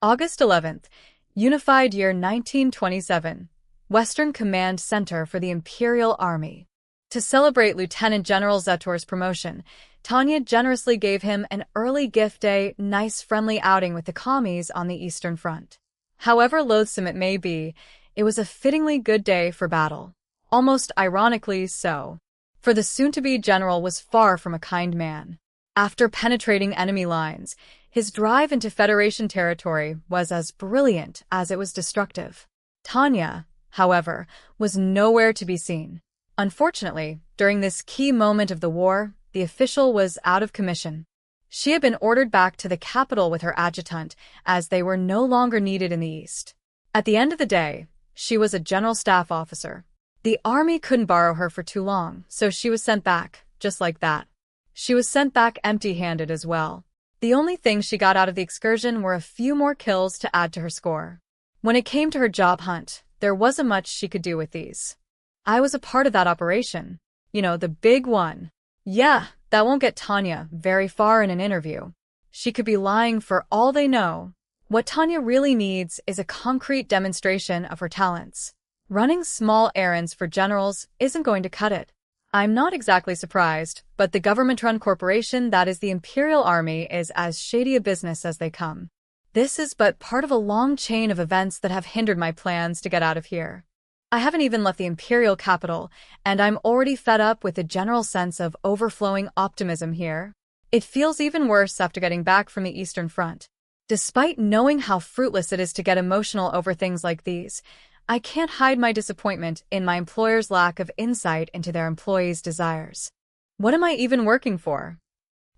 August 11th, Unified Year 1927, Western Command Center for the Imperial Army. To celebrate Lieutenant General Zetor's promotion, Tanya generously gave him an early gift day, nice friendly outing with the commies on the Eastern Front. However loathsome it may be, it was a fittingly good day for battle. Almost ironically so. For the soon-to-be general was far from a kind man. After penetrating enemy lines, his drive into Federation territory was as brilliant as it was destructive. Tanya, however, was nowhere to be seen. Unfortunately, during this key moment of the war, the official was out of commission. She had been ordered back to the capital with her adjutant, as they were no longer needed in the east. At the end of the day, she was a general staff officer. The army couldn't borrow her for too long, so she was sent back, just like that. She was sent back empty-handed as well. The only thing she got out of the excursion were a few more kills to add to her score. When it came to her job hunt, there wasn't much she could do with these. I was a part of that operation. You know, the big one. Yeah, that won't get Tanya very far in an interview. She could be lying for all they know. What Tanya really needs is a concrete demonstration of her talents. Running small errands for generals isn't going to cut it. I'm not exactly surprised, but the government-run corporation that is the Imperial Army is as shady a business as they come. This is but part of a long chain of events that have hindered my plans to get out of here. I haven't even left the Imperial capital, and I'm already fed up with the general sense of overflowing optimism here. It feels even worse after getting back from the Eastern Front. Despite knowing how fruitless it is to get emotional over things like these, I can't hide my disappointment in my employer's lack of insight into their employees' desires. What am I even working for?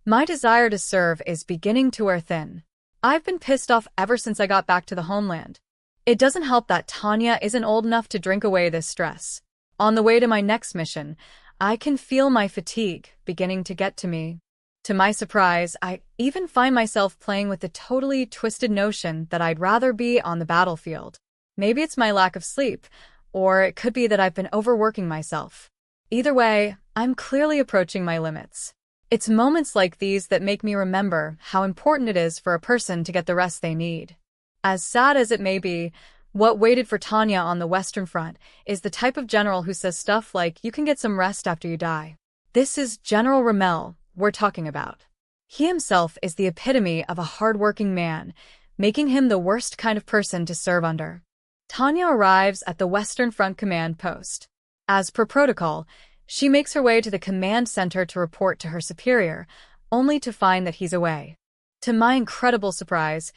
My desire to serve is beginning to wear thin. I've been pissed off ever since I got back to the homeland. It doesn't help that Tanya isn't old enough to drink away this stress. On the way to my next mission, I can feel my fatigue beginning to get to me. To my surprise, I even find myself playing with the totally twisted notion that I'd rather be on the battlefield. Maybe it's my lack of sleep, or it could be that I've been overworking myself. Either way, I'm clearly approaching my limits. It's moments like these that make me remember how important it is for a person to get the rest they need. As sad as it may be, what waited for Tanya on the Western Front is the type of general who says stuff like, "You can get some rest after you die." This is General Rommel we're talking about. He himself is the epitome of a hard-working man, making him the worst kind of person to serve under. Tanya arrives at the Western Front command post. As per protocol, she makes her way to the command center to report to her superior, only to find that he's away. To my incredible surprise,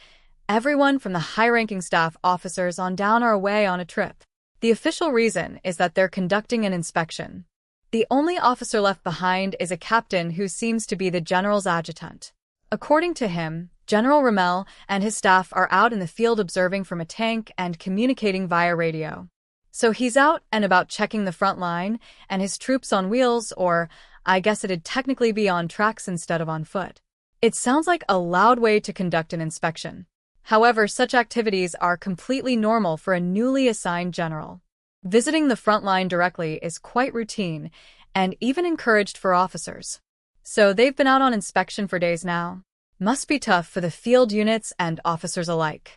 everyone from the high-ranking staff officers on down are away on a trip. The official reason is that they're conducting an inspection. The only officer left behind is a captain who seems to be the general's adjutant. According to him, General Rommel and his staff are out in the field observing from a tank and communicating via radio. So he's out and about checking the front line, and his troops on wheels, or I guess it'd technically be on tracks instead of on foot. It sounds like a loud way to conduct an inspection. However, such activities are completely normal for a newly assigned general. Visiting the front line directly is quite routine, and even encouraged for officers. So they've been out on inspection for days now. Must be tough for the field units and officers alike.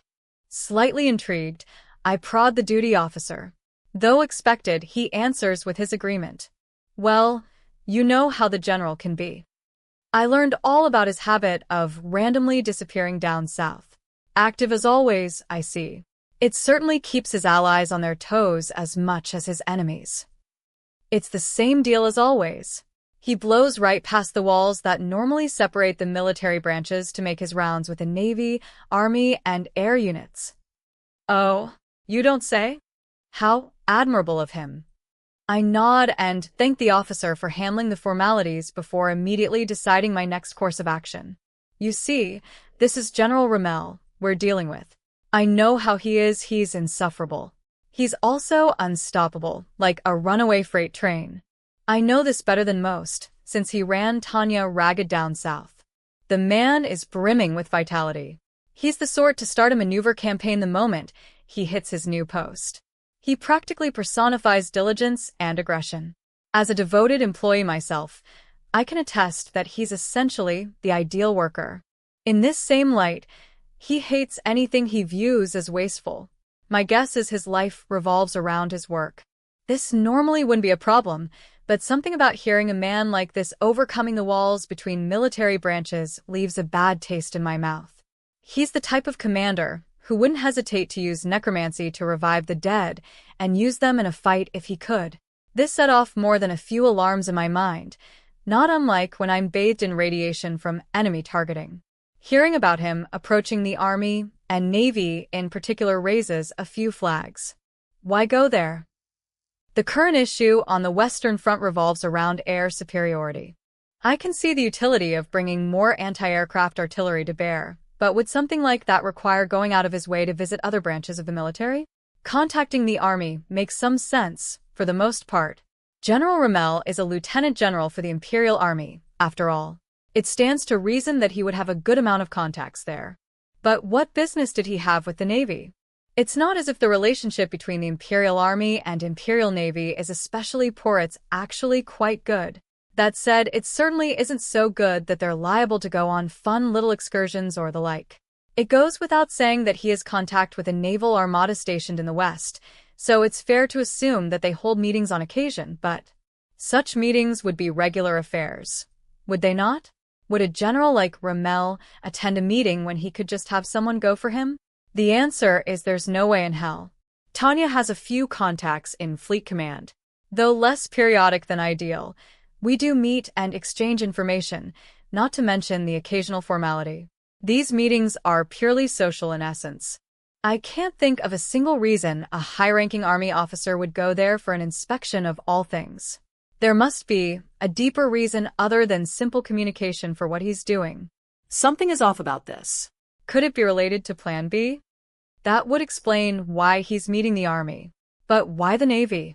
Slightly intrigued, I prod the duty officer. Though expected, he answers with his agreement. Well, you know how the general can be. I learned all about his habit of randomly disappearing down south. Active as always, I see. It certainly keeps his allies on their toes as much as his enemies. It's the same deal as always. He blows right past the walls that normally separate the military branches to make his rounds with the Navy, Army, and air units. Oh, you don't say? How admirable of him. I nod and thank the officer for handling the formalities before immediately deciding my next course of action. You see, this is General Rommel we're dealing with. I know how he is, he's insufferable. He's also unstoppable, like a runaway freight train. I know this better than most, since he ran Tanya ragged down south. The man is brimming with vitality. He's the sort to start a maneuver campaign the moment he hits his new post. He practically personifies diligence and aggression. As a devoted employee myself, I can attest that he's essentially the ideal worker. In this same light, He hates anything he views as wasteful. My guess is his life revolves around his work. This normally wouldn't be a problem, but something about hearing a man like this overcoming the walls between military branches leaves a bad taste in my mouth. He's the type of commander who wouldn't hesitate to use necromancy to revive the dead and use them in a fight if he could. This set off more than a few alarms in my mind, not unlike when I'm bathed in radiation from enemy targeting. Hearing about him approaching the Army and Navy in particular raises a few flags. Why go there? The current issue on the Western Front revolves around air superiority. I can see the utility of bringing more anti-aircraft artillery to bear, but would something like that require going out of his way to visit other branches of the military? Contacting the Army makes some sense, for the most part. General Rommel is a lieutenant general for the Imperial Army, after all. It stands to reason that he would have a good amount of contacts there. But what business did he have with the Navy? It's not as if the relationship between the Imperial Army and Imperial Navy is especially poor, it's actually quite good. That said, it certainly isn't so good that they're liable to go on fun little excursions or the like. It goes without saying that he has contact with a naval armada stationed in the West, so it's fair to assume that they hold meetings on occasion, but such meetings would be regular affairs. Would they not? Would a general like Rommel attend a meeting when he could just have someone go for him? The answer is there's no way in hell. Tanya has a few contacts in Fleet Command. Though less periodic than ideal, we do meet and exchange information, not to mention the occasional formality. These meetings are purely social in essence. I can't think of a single reason a high-ranking Army officer would go there for an inspection of all things. There must be a deeper reason other than simple communication for what he's doing. Something is off about this. Could it be related to Plan B? That would explain why he's meeting the Army. But why the Navy?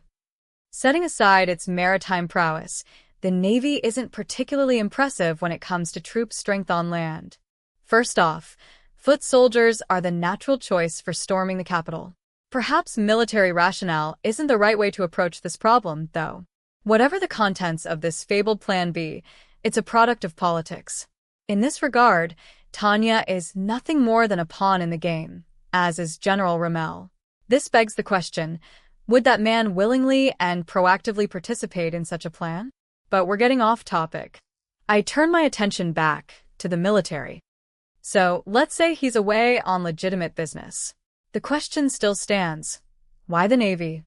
Setting aside its maritime prowess, the Navy isn't particularly impressive when it comes to troop strength on land. First off, foot soldiers are the natural choice for storming the capital. Perhaps military rationale isn't the right way to approach this problem, though. Whatever the contents of this fabled Plan B, it's a product of politics. In this regard, Tanya is nothing more than a pawn in the game, as is General Rommel. This begs the question, would that man willingly and proactively participate in such a plan? But we're getting off topic. I turn my attention back to the military. So, let's say he's away on legitimate business. The question still stands. Why the Navy?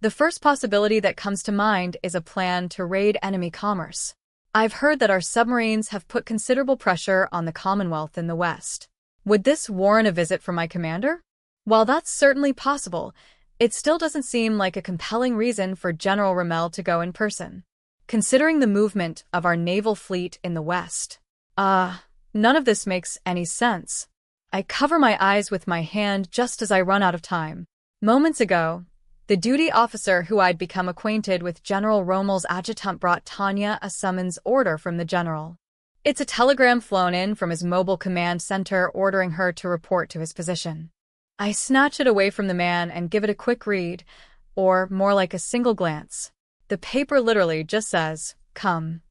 The first possibility that comes to mind is a plan to raid enemy commerce. I've heard that our submarines have put considerable pressure on the Commonwealth in the West. Would this warrant a visit from my commander? While that's certainly possible, it still doesn't seem like a compelling reason for General Rommel to go in person. Considering the movement of our naval fleet in the West. None of this makes any sense. I cover my eyes with my hand just as I run out of time. Moments ago, the duty officer who I'd become acquainted with General Rommel's adjutant brought Tanya a summons order from the general. It's a telegram flown in from his mobile command center ordering her to report to his position. I snatch it away from the man and give it a quick read, or more like a single glance. The paper literally just says, "Come."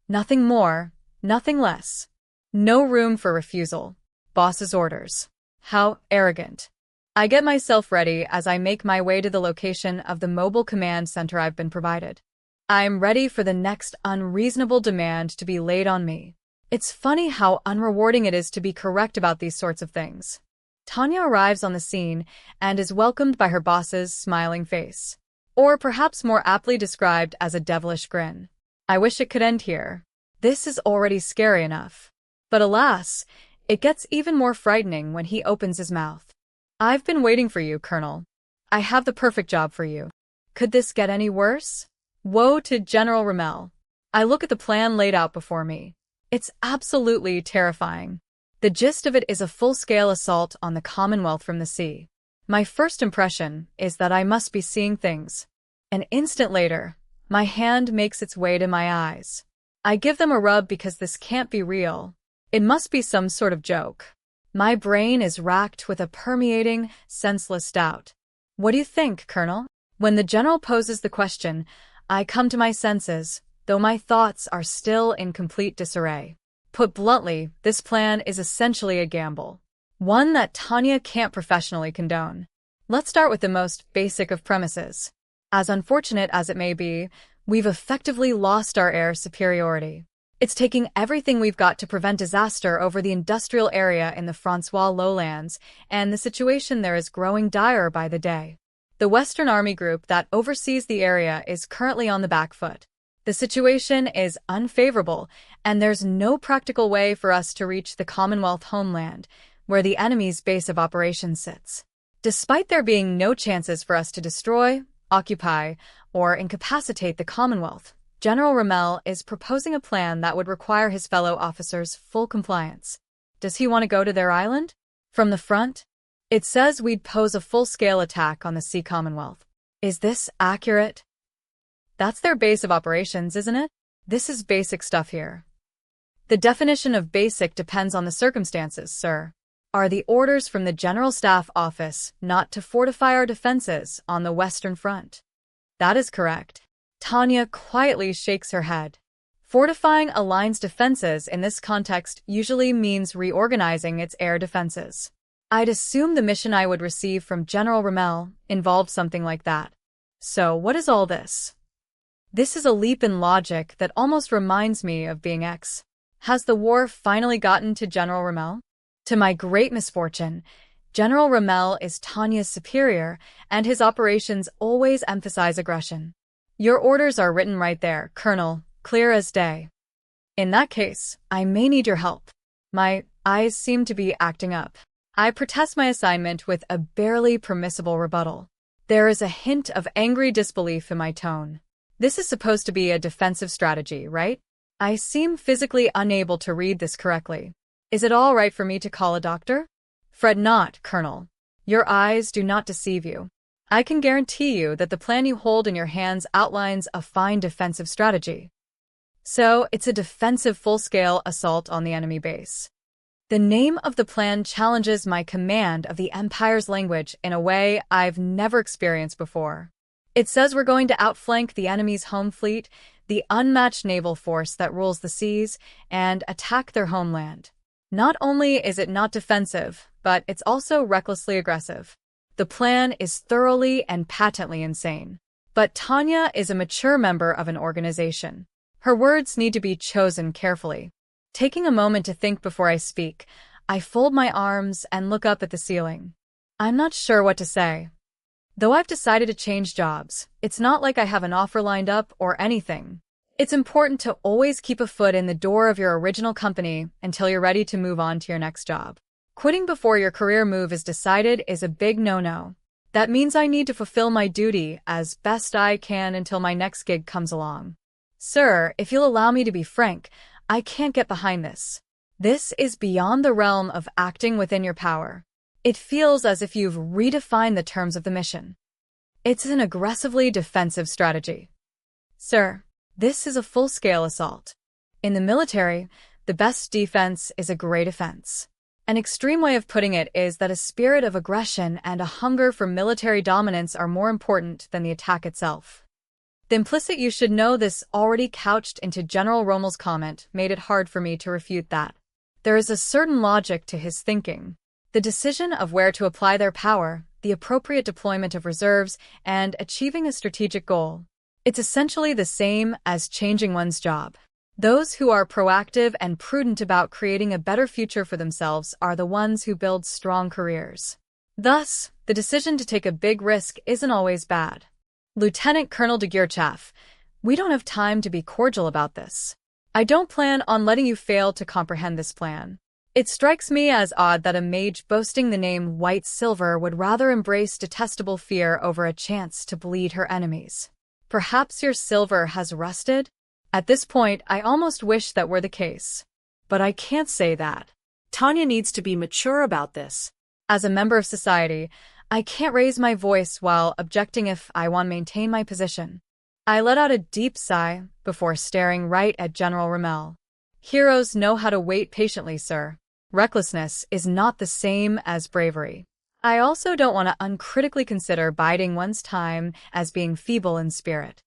Nothing more, nothing less. No room for refusal. Boss's orders. How arrogant. I get myself ready as I make my way to the location of the mobile command center I've been provided. I'm ready for the next unreasonable demand to be laid on me. It's funny how unrewarding it is to be correct about these sorts of things. Tanya arrives on the scene and is welcomed by her boss's smiling face. Or perhaps more aptly described as a devilish grin. I wish it could end here. This is already scary enough. But alas, it gets even more frightening when he opens his mouth. I've been waiting for you, Colonel. I have the perfect job for you. Could this get any worse? Woe to General Rommel. I look at the plan laid out before me. It's absolutely terrifying. The gist of it is a full-scale assault on the Commonwealth from the sea. My first impression is that I must be seeing things. An instant later, my hand makes its way to my eyes. I give them a rub because this can't be real. It must be some sort of joke. My brain is racked with a permeating, senseless doubt. What do you think, Colonel? When the general poses the question, I come to my senses, though my thoughts are still in complete disarray. Put bluntly, this plan is essentially a gamble. one that Tanya can't professionally condone. Let's start with the most basic of premises. As unfortunate as it may be, we've effectively lost our air superiority. It's taking everything we've got to prevent disaster over the industrial area in the Francois lowlands, and the situation there is growing dire by the day. The Western Army Group that oversees the area is currently on the back foot. The situation is unfavorable, and there's no practical way for us to reach the Commonwealth homeland, where the enemy's base of operations sits. Despite there being no chances for us to destroy, occupy, or incapacitate the Commonwealth, General Rommel is proposing a plan that would require his fellow officers' full compliance. Does he want to go to their island? From the front? It says we'd pose a full-scale attack on the Sea Commonwealth. Is this accurate? That's their base of operations, isn't it? This is basic stuff here. The definition of basic depends on the circumstances, sir. Are the orders from the General Staff Office not to fortify our defenses on the Western Front? That is correct. Tanya quietly shakes her head. Fortifying a line's defenses in this context usually means reorganizing its air defenses. I'd assume the mission I would receive from General Rommel involved something like that. So what is all this? This is a leap in logic that almost reminds me of being X. Has the war finally gotten to General Rommel? To my great misfortune, General Rommel is Tanya's superior, and his operations always emphasize aggression. Your orders are written right there, Colonel, clear as day. In that case, I may need your help. My eyes seem to be acting up. I protest my assignment with a barely permissible rebuttal. There is a hint of angry disbelief in my tone. This is supposed to be a defensive strategy, right? I seem physically unable to read this correctly. Is it all right for me to call a doctor? Fret not, Colonel. Your eyes do not deceive you. I can guarantee you that the plan you hold in your hands outlines a fine defensive strategy. So, it's a defensive full-scale assault on the enemy base. The name of the plan challenges my command of the Empire's language in a way I've never experienced before. It says we're going to outflank the enemy's home fleet, the unmatched naval force that rules the seas, and attack their homeland. Not only is it not defensive, but it's also recklessly aggressive. The plan is thoroughly and patently insane. But Tanya is a mature member of an organization. Her words need to be chosen carefully. Taking a moment to think before I speak, I fold my arms and look up at the ceiling. I'm not sure what to say. Though I've decided to change jobs, it's not like I have an offer lined up or anything. It's important to always keep a foot in the door of your original company until you're ready to move on to your next job. Quitting before your career move is decided is a big no-no. That means I need to fulfill my duty as best I can until my next gig comes along. Sir, if you'll allow me to be frank, I can't get behind this. This is beyond the realm of acting within your power. It feels as if you've redefined the terms of the mission. It's an aggressively defensive strategy. Sir, this is a full-scale assault. In the military, the best defense is a great offense. An extreme way of putting it is that a spirit of aggression and a hunger for military dominance are more important than the attack itself. The implicit "you should know this" already couched into General Rommel's comment made it hard for me to refute that. There is a certain logic to his thinking. The decision of where to apply their power, the appropriate deployment of reserves, and achieving a strategic goal. It's essentially the same as changing one's job. Those who are proactive and prudent about creating a better future for themselves are the ones who build strong careers. Thus, the decision to take a big risk isn't always bad. Lieutenant Colonel de Guerchaf, we don't have time to be cordial about this. I don't plan on letting you fail to comprehend this plan. It strikes me as odd that a mage boasting the name White Silver would rather embrace detestable fear over a chance to bleed her enemies. Perhaps your silver has rusted? At this point, I almost wish that were the case. But I can't say that. Tanya needs to be mature about this. As a member of society, I can't raise my voice while objecting if I want to maintain my position. I let out a deep sigh before staring right at General Rommel. Heroes know how to wait patiently, sir. Recklessness is not the same as bravery. I also don't want to uncritically consider biding one's time as being feeble in spirit.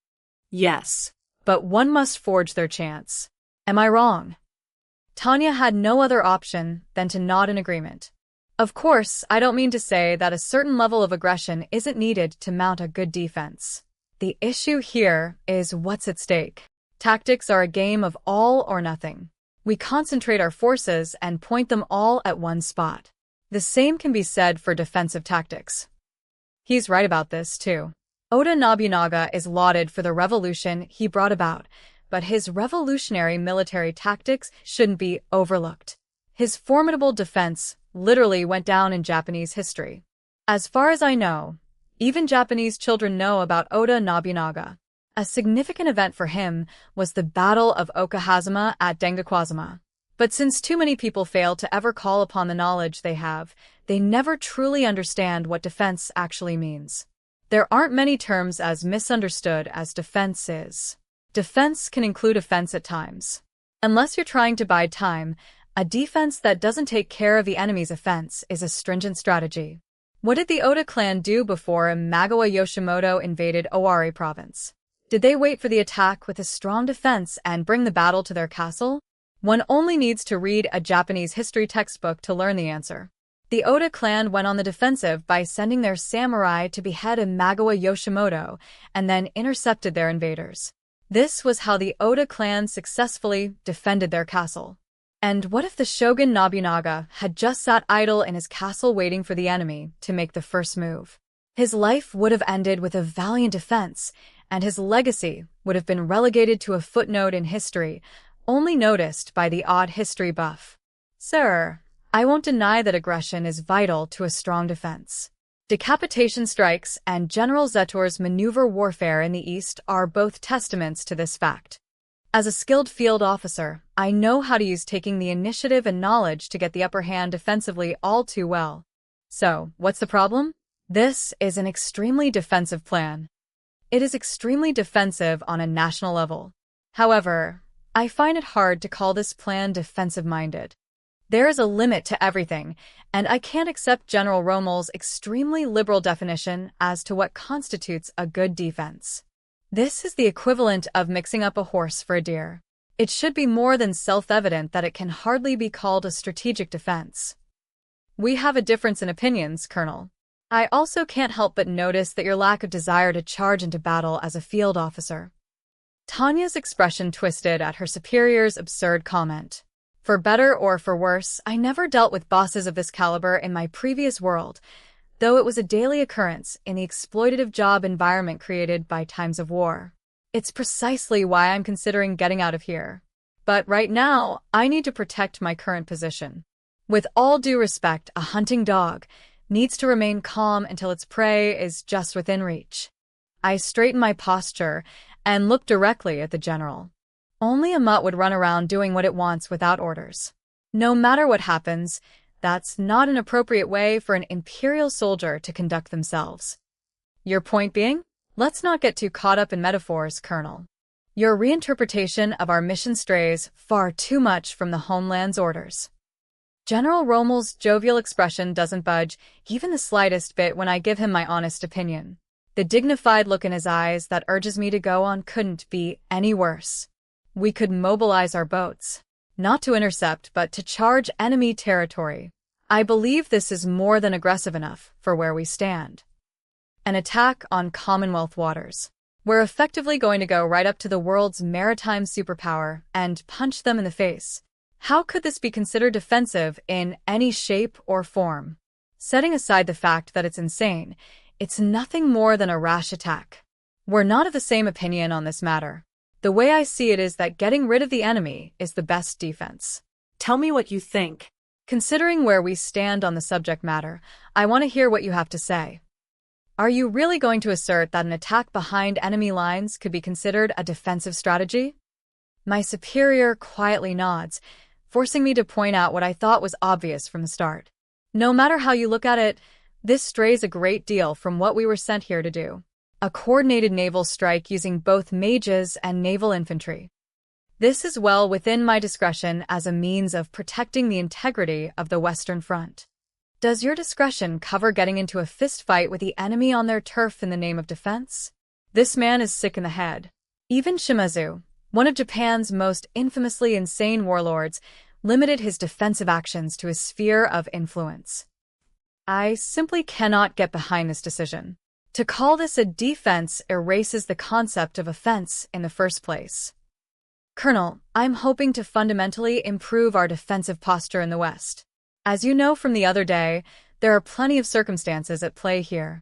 Yes. But one must forge their chance. Am I wrong? Tanya had no other option than to nod in agreement. Of course, I don't mean to say that a certain level of aggression isn't needed to mount a good defense. The issue here is what's at stake. Tactics are a game of all or nothing. We concentrate our forces and point them all at one spot. The same can be said for defensive tactics. He's right about this, too. Oda Nobunaga is lauded for the revolution he brought about, but his revolutionary military tactics shouldn't be overlooked. His formidable defense literally went down in Japanese history. As far as I know, even Japanese children know about Oda Nobunaga. A significant event for him was the Battle of Okahazama at Dengakwazama. But since too many people fail to ever call upon the knowledge they have, they never truly understand what defense actually means. There aren't many terms as misunderstood as defense is. Defense can include offense at times. Unless you're trying to bide time, a defense that doesn't take care of the enemy's offense is a stringent strategy. What did the Oda clan do before Imagawa Yoshimoto invaded Owari province? Did they wait for the attack with a strong defense and bring the battle to their castle? One only needs to read a Japanese history textbook to learn the answer. The Oda clan went on the defensive by sending their samurai to behead Imagawa Yoshimoto and then intercepted their invaders. This was how the Oda clan successfully defended their castle. And what if the Shogun Nobunaga had just sat idle in his castle waiting for the enemy to make the first move? His life would have ended with a valiant defense, and his legacy would have been relegated to a footnote in history, only noticed by the odd history buff. Sir, I won't deny that aggression is vital to a strong defense. Decapitation strikes and General Zetor's maneuver warfare in the East are both testaments to this fact. As a skilled field officer, I know how to use taking the initiative and knowledge to get the upper hand defensively all too well. So, what's the problem? This is an extremely defensive plan. It is extremely defensive on a national level. However, I find it hard to call this plan defensive-minded. There is a limit to everything, and I can't accept General Rommel's extremely liberal definition as to what constitutes a good defense. This is the equivalent of mixing up a horse for a deer. It should be more than self-evident that it can hardly be called a strategic defense. We have a difference in opinions, Colonel. I also can't help but notice that your lack of desire to charge into battle as a field officer. Tanya's expression twisted at her superior's absurd comment. For better or for worse, I never dealt with bosses of this caliber in my previous world, though it was a daily occurrence in the exploitative job environment created by times of war. It's precisely why I'm considering getting out of here. But right now, I need to protect my current position. With all due respect, a hunting dog needs to remain calm until its prey is just within reach. I straighten my posture and look directly at the general. Only a mutt would run around doing what it wants without orders. No matter what happens, that's not an appropriate way for an imperial soldier to conduct themselves. Your point being? Let's not get too caught up in metaphors, Colonel. Your reinterpretation of our mission strays far too much from the homeland's orders. General Rommel's jovial expression doesn't budge even the slightest bit when I give him my honest opinion. The dignified look in his eyes that urges me to go on couldn't be any worse. We could mobilize our boats, not to intercept but to charge enemy territory. I believe this is more than aggressive enough for where we stand. An attack on Commonwealth waters. We're effectively going to go right up to the world's maritime superpower and punch them in the face. How could this be considered defensive in any shape or form? Setting aside the fact that it's insane, it's nothing more than a rash attack. We're not of the same opinion on this matter. The way I see it is that getting rid of the enemy is the best defense. Tell me what you think. Considering where we stand on the subject matter, I want to hear what you have to say. Are you really going to assert that an attack behind enemy lines could be considered a defensive strategy? My superior quietly nods, forcing me to point out what I thought was obvious from the start. No matter how you look at it, this strays a great deal from what we were sent here to do. A coordinated naval strike using both mages and naval infantry. This is well within my discretion as a means of protecting the integrity of the Western Front. Does your discretion cover getting into a fistfight with the enemy on their turf in the name of defense? This man is sick in the head. Even Shimazu, one of Japan's most infamously insane warlords, limited his defensive actions to his sphere of influence. I simply cannot get behind this decision. To call this a defense erases the concept of offense in the first place. Colonel, I'm hoping to fundamentally improve our defensive posture in the West. As you know from the other day, there are plenty of circumstances at play here.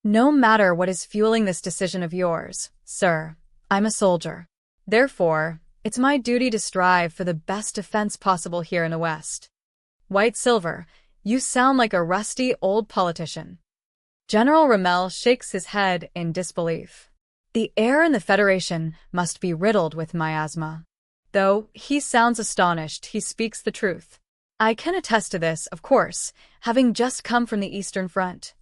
No matter what is fueling this decision of yours, sir, I'm a soldier. Therefore, it's my duty to strive for the best defense possible here in the West. White Silver, you sound like a rusty old politician. General Rommel shakes his head in disbelief. The air in the Federation must be riddled with miasma. Though he sounds astonished, he speaks the truth. I can attest to this, of course, having just come from the Eastern Front.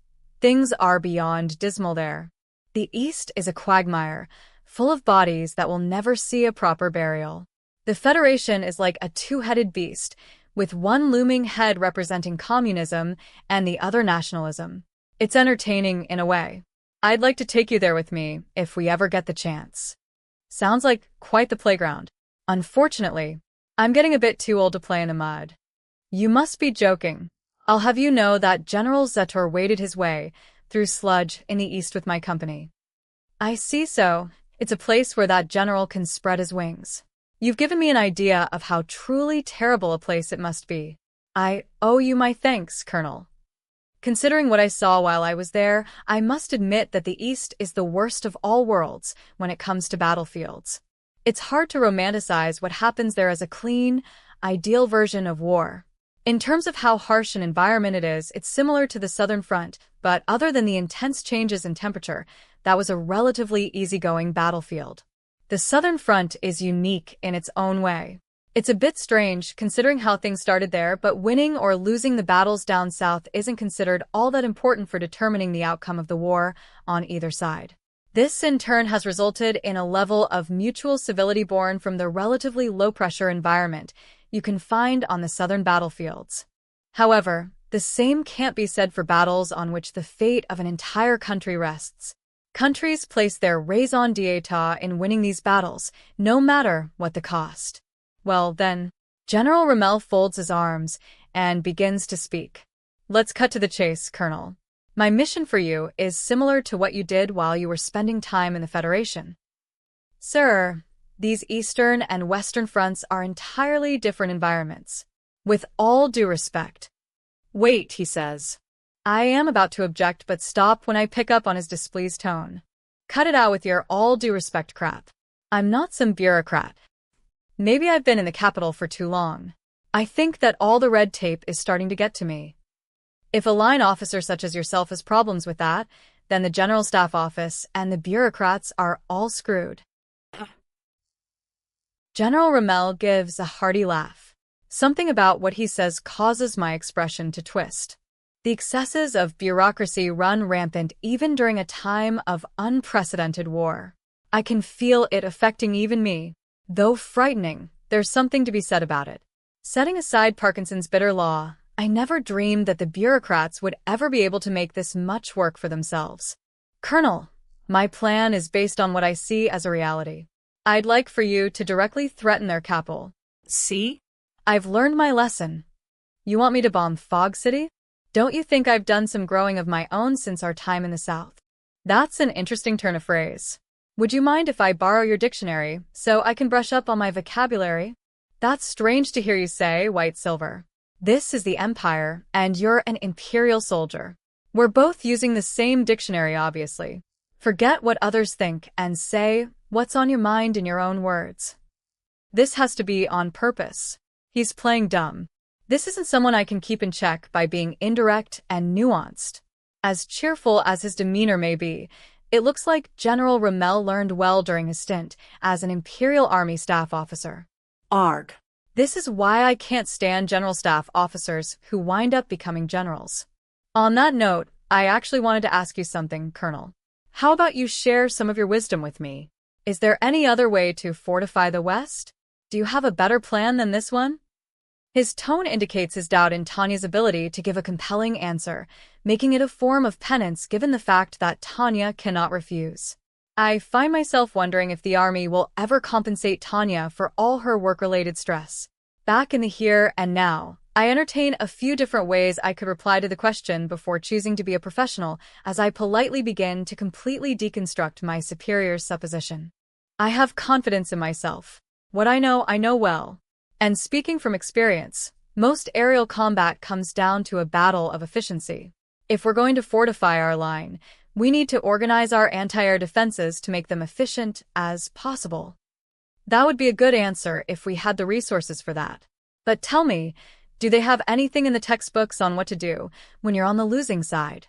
Things are beyond dismal there. The East is a quagmire, full of bodies that will never see a proper burial. The Federation is like a two-headed beast, with one looming head representing communism and the other nationalism. It's entertaining in a way. I'd like to take you there with me, if we ever get the chance. Sounds like quite the playground. Unfortunately, I'm getting a bit too old to play in the mud. You must be joking. I'll have you know that General Zetor waded his way through sludge in the East with my company. I see so. It's a place where that general can spread his wings. You've given me an idea of how truly terrible a place it must be. I owe you my thanks, Colonel. Considering what I saw while I was there, I must admit that the East is the worst of all worlds when it comes to battlefields. It's hard to romanticize what happens there as a clean, ideal version of war. In terms of how harsh an environment it is, it's similar to the Southern Front, but other than the intense changes in temperature, that was a relatively easygoing battlefield. The Southern Front is unique in its own way. It's a bit strange, considering how things started there, but winning or losing the battles down south isn't considered all that important for determining the outcome of the war on either side. This, in turn, has resulted in a level of mutual civility born from the relatively low-pressure environment you can find on the southern battlefields. However, the same can't be said for battles on which the fate of an entire country rests. Countries place their raison d'etat in winning these battles, no matter what the cost. Well, then, General Rommel folds his arms and begins to speak. Let's cut to the chase, Colonel. My mission for you is similar to what you did while you were spending time in the Federation. Sir, these Eastern and Western fronts are entirely different environments. With all due respect. Wait, he says. I am about to object, but stop when I pick up on his displeased tone. Cut it out with your all due respect crap. I'm not some bureaucrat. Maybe I've been in the capital for too long. I think that all the red tape is starting to get to me. If a line officer such as yourself has problems with that, then the General Staff Office and the bureaucrats are all screwed. General Rommel gives a hearty laugh. Something about what he says causes my expression to twist. The excesses of bureaucracy run rampant even during a time of unprecedented war. I can feel it affecting even me. Though frightening, there's something to be said about it. Setting aside Parkinson's bitter law, I never dreamed that the bureaucrats would ever be able to make this much work for themselves. Colonel, my plan is based on what I see as a reality. I'd like for you to directly threaten their capital. See? I've learned my lesson. You want me to bomb Fog City? Don't you think I've done some growing of my own since our time in the South? That's an interesting turn of phrase. Would you mind if I borrow your dictionary so I can brush up on my vocabulary? That's strange to hear you say, White Silver. This is the Empire, and you're an Imperial soldier. We're both using the same dictionary, obviously. Forget what others think and say what's on your mind in your own words. This has to be on purpose. He's playing dumb. This isn't someone I can keep in check by being indirect and nuanced. As cheerful as his demeanor may be, it looks like General Rommel learned well during his stint as an Imperial Army staff officer. Arg. This is why I can't stand general staff officers who wind up becoming generals. On that note, I actually wanted to ask you something, Colonel. How about you share some of your wisdom with me? Is there any other way to fortify the West? Do you have a better plan than this one? His tone indicates his doubt in Tanya's ability to give a compelling answer, making it a form of penance given the fact that Tanya cannot refuse. I find myself wondering if the Army will ever compensate Tanya for all her work-related stress. Back in the here and now, I entertain a few different ways I could reply to the question before choosing to be a professional as I politely begin to completely deconstruct my superior's supposition. I have confidence in myself. What I know well. And speaking from experience, most aerial combat comes down to a battle of efficiency. If we're going to fortify our line, we need to organize our anti-air defenses to make them efficient as possible. That would be a good answer if we had the resources for that. But tell me, do they have anything in the textbooks on what to do when you're on the losing side?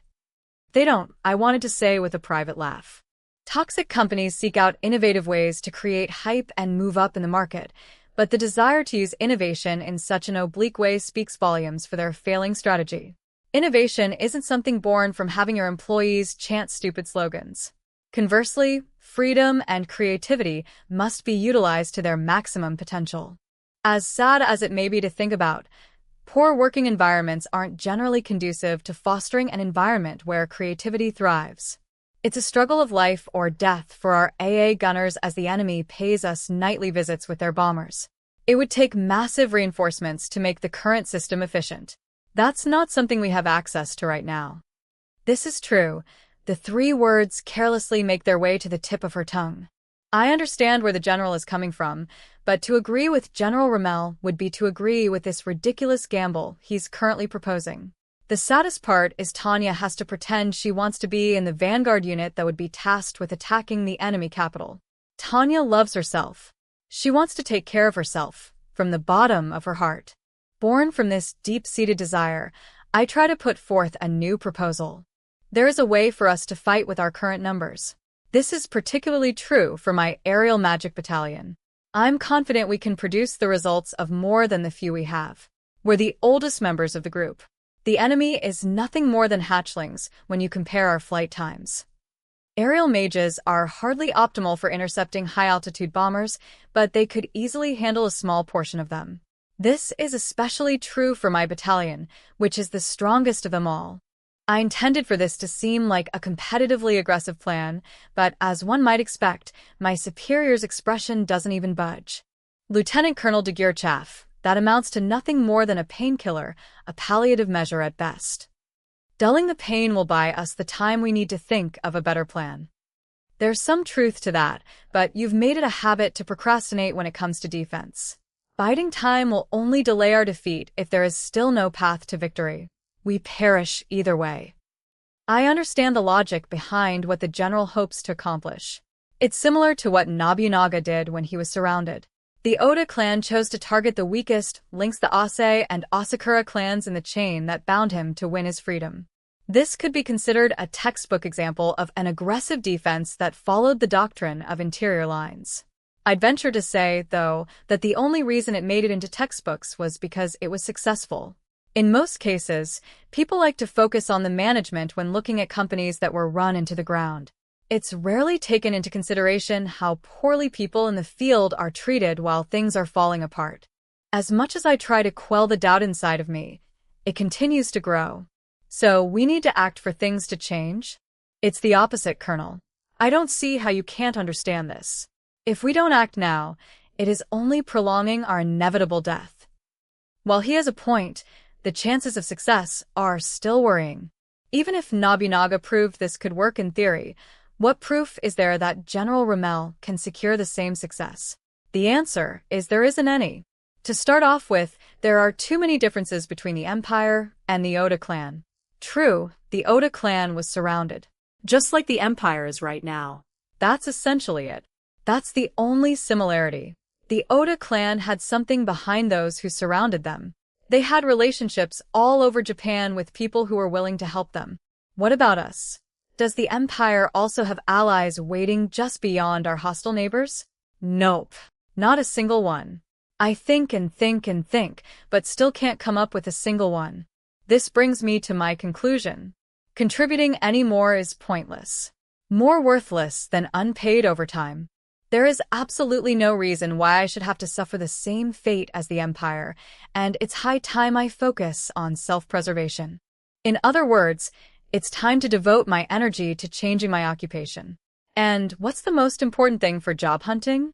They don't, I wanted to say with a private laugh. Toxic companies seek out innovative ways to create hype and move up in the market, but the desire to use innovation in such an oblique way speaks volumes for their failing strategy. Innovation isn't something born from having your employees chant stupid slogans. Conversely, freedom and creativity must be utilized to their maximum potential. As sad as it may be to think about, poor working environments aren't generally conducive to fostering an environment where creativity thrives. It's a struggle of life or death for our AA gunners as the enemy pays us nightly visits with their bombers. It would take massive reinforcements to make the current system efficient. That's not something we have access to right now. This is true. The 3 words carelessly make their way to the tip of her tongue. I understand where the general is coming from, but to agree with General Rommel would be to agree with this ridiculous gamble he's currently proposing. The saddest part is Tanya has to pretend she wants to be in the vanguard unit that would be tasked with attacking the enemy capital. Tanya loves herself. She wants to take care of herself, from the bottom of her heart. Born from this deep-seated desire, I try to put forth a new proposal. There is a way for us to fight with our current numbers. This is particularly true for my aerial magic battalion. I'm confident we can produce the results of more than the few we have. We're the oldest members of the group. The enemy is nothing more than hatchlings when you compare our flight times. Aerial mages are hardly optimal for intercepting high-altitude bombers, but they could easily handle a small portion of them. This is especially true for my battalion, which is the strongest of them all. I intended for this to seem like a competitively aggressive plan, but as one might expect, my superior's expression doesn't even budge. Lieutenant Colonel de Guerchaff, that amounts to nothing more than a painkiller, a palliative measure at best. Dulling the pain will buy us the time we need to think of a better plan. There's some truth to that, but you've made it a habit to procrastinate when it comes to defense. Biding time will only delay our defeat if there is still no path to victory. We perish either way. I understand the logic behind what the general hopes to accomplish. It's similar to what Nobunaga did when he was surrounded. The Oda clan chose to target the weakest, links the Ase and Asakura clans in the chain that bound him to win his freedom. This could be considered a textbook example of an aggressive defense that followed the doctrine of interior lines. I'd venture to say, though, that the only reason it made it into textbooks was because it was successful. In most cases, people like to focus on the management when looking at companies that were run into the ground. It's rarely taken into consideration how poorly people in the field are treated while things are falling apart. As much as I try to quell the doubt inside of me, it continues to grow. So we need to act for things to change? It's the opposite, Colonel. I don't see how you can't understand this. If we don't act now, it is only prolonging our inevitable death. While he has a point, the chances of success are still worrying. Even if Nobunaga proved this could work in theory, what proof is there that General Rommel can secure the same success? The answer is there isn't any. To start off with, there are too many differences between the Empire and the Oda clan. True, the Oda clan was surrounded. Just like the Empire is right now. That's essentially it. That's the only similarity. The Oda clan had something behind those who surrounded them. They had relationships all over Japan with people who were willing to help them. What about us? Does the Empire also have allies waiting just beyond our hostile neighbors? Nope, not a single one. I think and think and think, but still can't come up with a single one. This brings me to my conclusion. Contributing any more is pointless. More worthless than unpaid overtime. There is absolutely no reason why I should have to suffer the same fate as the Empire, and it's high time I focus on self-preservation. In other words, it's time to devote my energy to changing my occupation. And what's the most important thing for job hunting?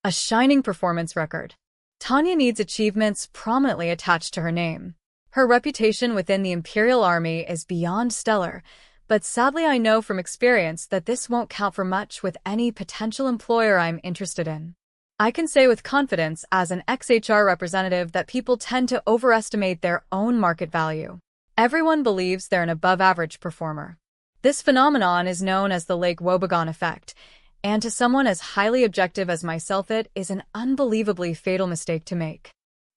A shining performance record. Tanya needs achievements prominently attached to her name. Her reputation within the Imperial Army is beyond stellar, but sadly I know from experience that this won't count for much with any potential employer I'm interested in. I can say with confidence as an ex-HR representative that people tend to overestimate their own market value. Everyone believes they're an above-average performer. This phenomenon is known as the Lake Wobegon effect, and to someone as highly objective as myself it is an unbelievably fatal mistake to make.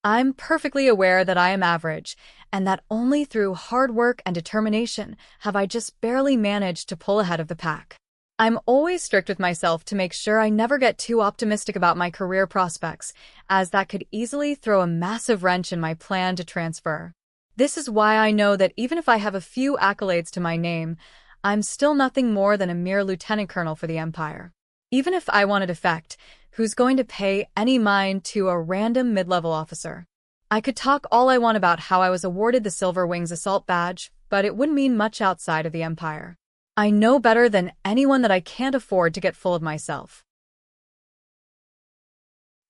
I'm perfectly aware that I am average, and that only through hard work and determination have I just barely managed to pull ahead of the pack. I'm always strict with myself to make sure I never get too optimistic about my career prospects, as that could easily throw a massive wrench in my plan to transfer. This is why I know that even if I have a few accolades to my name, I'm still nothing more than a mere lieutenant colonel for the Empire. Even if I want to defect, who's going to pay any mind to a random mid-level officer? I could talk all I want about how I was awarded the Silver Wings Assault Badge, but it wouldn't mean much outside of the Empire. I know better than anyone that I can't afford to get full of myself.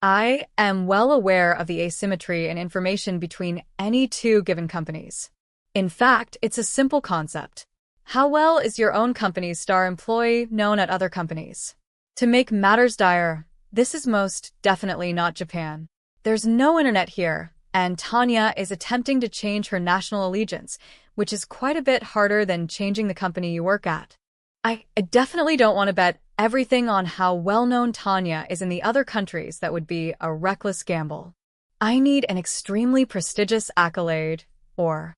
I am well aware of the asymmetry in information between any two given companies. In fact, it's a simple concept. How well is your own company's star employee known at other companies? To make matters dire, this is most definitely not Japan. There's no internet here, and Tanya is attempting to change her national allegiance, which is quite a bit harder than changing the company you work at. I definitely don't want to bet everything on how well-known Tanya is in the other countries. That would be a reckless gamble. I need an extremely prestigious accolade, or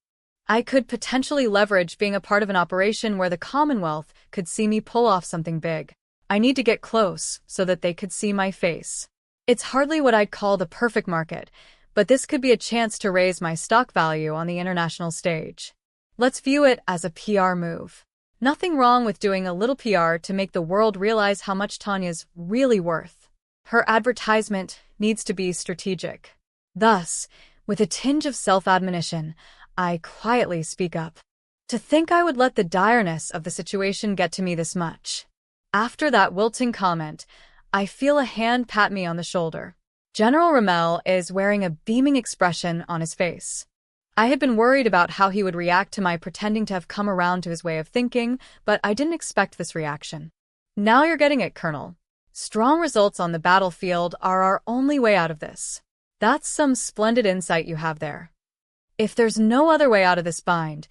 I could potentially leverage being a part of an operation where the Commonwealth could see me pull off something big. I need to get close so that they could see my face. It's hardly what I'd call the perfect market, but this could be a chance to raise my stock value on the international stage. Let's view it as a PR move. Nothing wrong with doing a little PR to make the world realize how much Tanya's really worth. Her advertisement needs to be strategic. Thus, with a tinge of self-admonition, I quietly speak up. To think I would let the direness of the situation get to me this much. After that wilting comment, I feel a hand pat me on the shoulder. General Rommel is wearing a beaming expression on his face. I had been worried about how he would react to my pretending to have come around to his way of thinking, but I didn't expect this reaction. Now you're getting it, Colonel. Strong results on the battlefield are our only way out of this. That's some splendid insight you have there. If there's no other way out of this bind,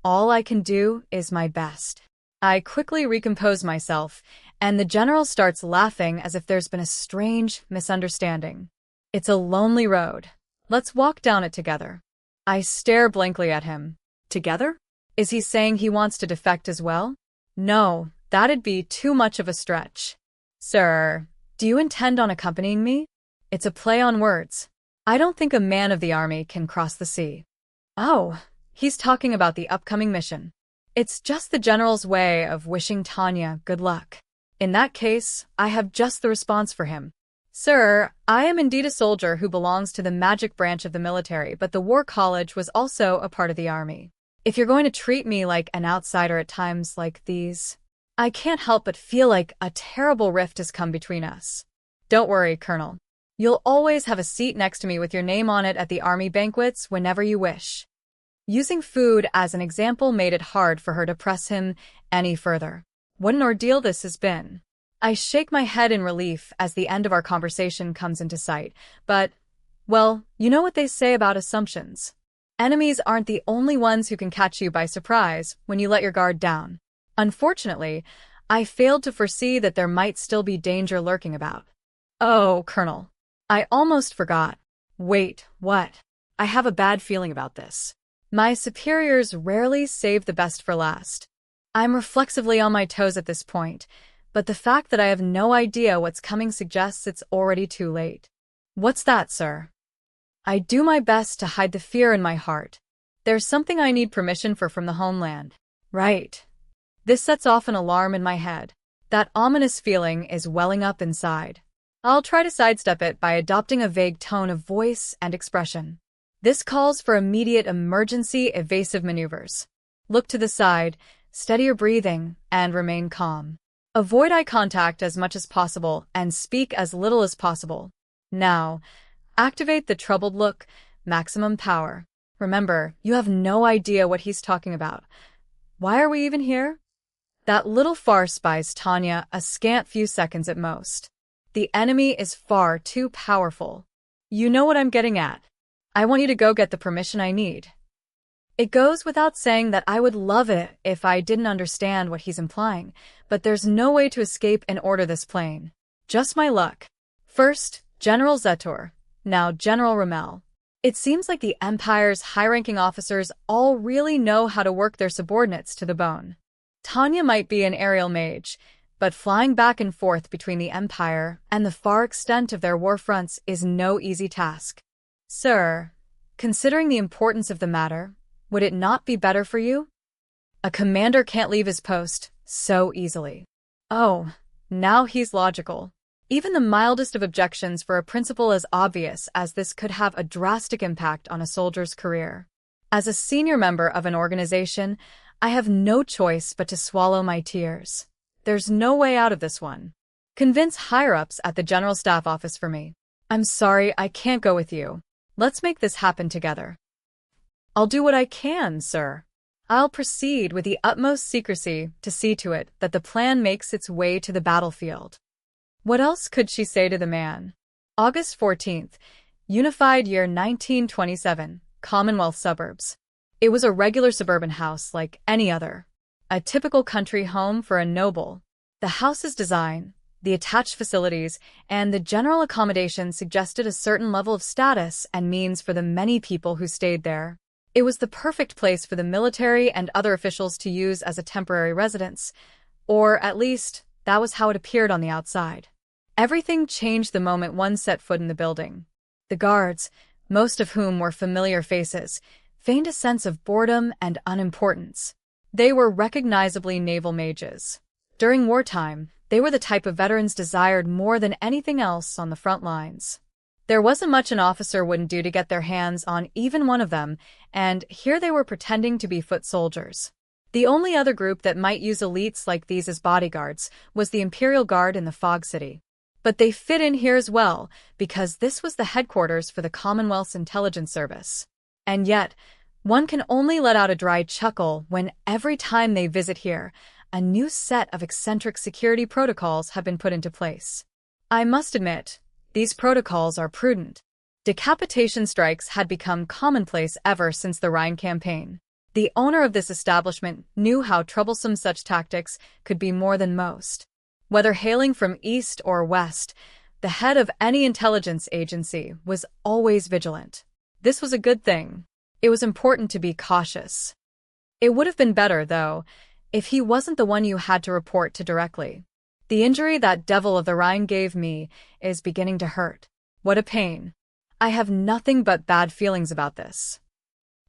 all I can do is my best. I quickly recompose myself, and the general starts laughing as if there's been a strange misunderstanding. It's a lonely road. Let's walk down it together. I stare blankly at him. Together? Is he saying he wants to defect as well? No, that'd be too much of a stretch. Sir, do you intend on accompanying me? It's a play on words. I don't think a man of the army can cross the sea. Oh, he's talking about the upcoming mission. It's just the general's way of wishing Tanya good luck. In that case, I have just the response for him. Sir, I am indeed a soldier who belongs to the magic branch of the military, but the War College was also a part of the army. If you're going to treat me like an outsider at times like these, I can't help but feel like a terrible rift has come between us. Don't worry, Colonel. You'll always have a seat next to me with your name on it at the army banquets whenever you wish. Using food as an example made it hard for her to press him any further. What an ordeal this has been. I shake my head in relief as the end of our conversation comes into sight, but, well, you know what they say about assumptions. Enemies aren't the only ones who can catch you by surprise when you let your guard down. Unfortunately, I failed to foresee that there might still be danger lurking about. Oh, Colonel. I almost forgot. Wait, what? I have a bad feeling about this. My superiors rarely save the best for last. I'm reflexively on my toes at this point, but the fact that I have no idea what's coming suggests it's already too late. What's that, sir? I do my best to hide the fear in my heart. There's something I need permission for from the homeland. Right. This sets off an alarm in my head. That ominous feeling is welling up inside. I'll try to sidestep it by adopting a vague tone of voice and expression. This calls for immediate emergency evasive maneuvers. Look to the side, steady your breathing, and remain calm. Avoid eye contact as much as possible and speak as little as possible. Now, Activate the troubled look, maximum power. Remember, you have no idea what he's talking about. Why are we even here? That little farce buys Tanya a scant few seconds at most. The enemy is far too powerful. You know what I'm getting at. I want you to go get the permission I need. It goes without saying that I would love it if I didn't understand what he's implying, but there's no way to escape and order this plane. Just my luck. First, General Zetor, now General Rommel. It seems like the Empire's high-ranking officers all really know how to work their subordinates to the bone. Tanya might be an aerial mage, but flying back and forth between the Empire and the far extent of their war fronts is no easy task. Sir, considering the importance of the matter, would it not be better for you? A commander can't leave his post so easily. Oh, now he's logical. Even the mildest of objections for a principle as obvious as this could have a drastic impact on a soldier's career. As a senior member of an organization, I have no choice but to swallow my tears. There's no way out of this one. Convince higher-ups at the General Staff Office for me. I'm sorry, I can't go with you. Let's make this happen together. I'll do what I can, sir. I'll proceed with the utmost secrecy to see to it that the plan makes its way to the battlefield. What else could she say to the man? August 14th, Unified Year 1927, Commonwealth Suburbs. It was a regular suburban house like any other. A typical country home for a noble. The house's design, the attached facilities, and the general accommodation suggested a certain level of status and means for the many people who stayed there. It was the perfect place for the military and other officials to use as a temporary residence, or at least, that was how it appeared on the outside. Everything changed the moment one set foot in the building. The guards, most of whom were familiar faces, feigned a sense of boredom and unimportance. They were recognizably naval mages. During wartime, they were the type of veterans desired more than anything else on the front lines. There wasn't much an officer wouldn't do to get their hands on even one of them, and here they were pretending to be foot soldiers. The only other group that might use elites like these as bodyguards was the Imperial Guard in the Fog City. But they fit in here as well, because this was the headquarters for the Commonwealth's intelligence service. And yet, one can only let out a dry chuckle when every time they visit here, a new set of eccentric security protocols have been put into place. I must admit, these protocols are prudent. Decapitation strikes had become commonplace ever since the Rhine campaign. The owner of this establishment knew how troublesome such tactics could be more than most. Whether hailing from east or west, the head of any intelligence agency was always vigilant. This was a good thing. It was important to be cautious. It would have been better, though, if he wasn't the one you had to report to directly. The injury that devil of the Rhine gave me is beginning to hurt. What a pain. I have nothing but bad feelings about this.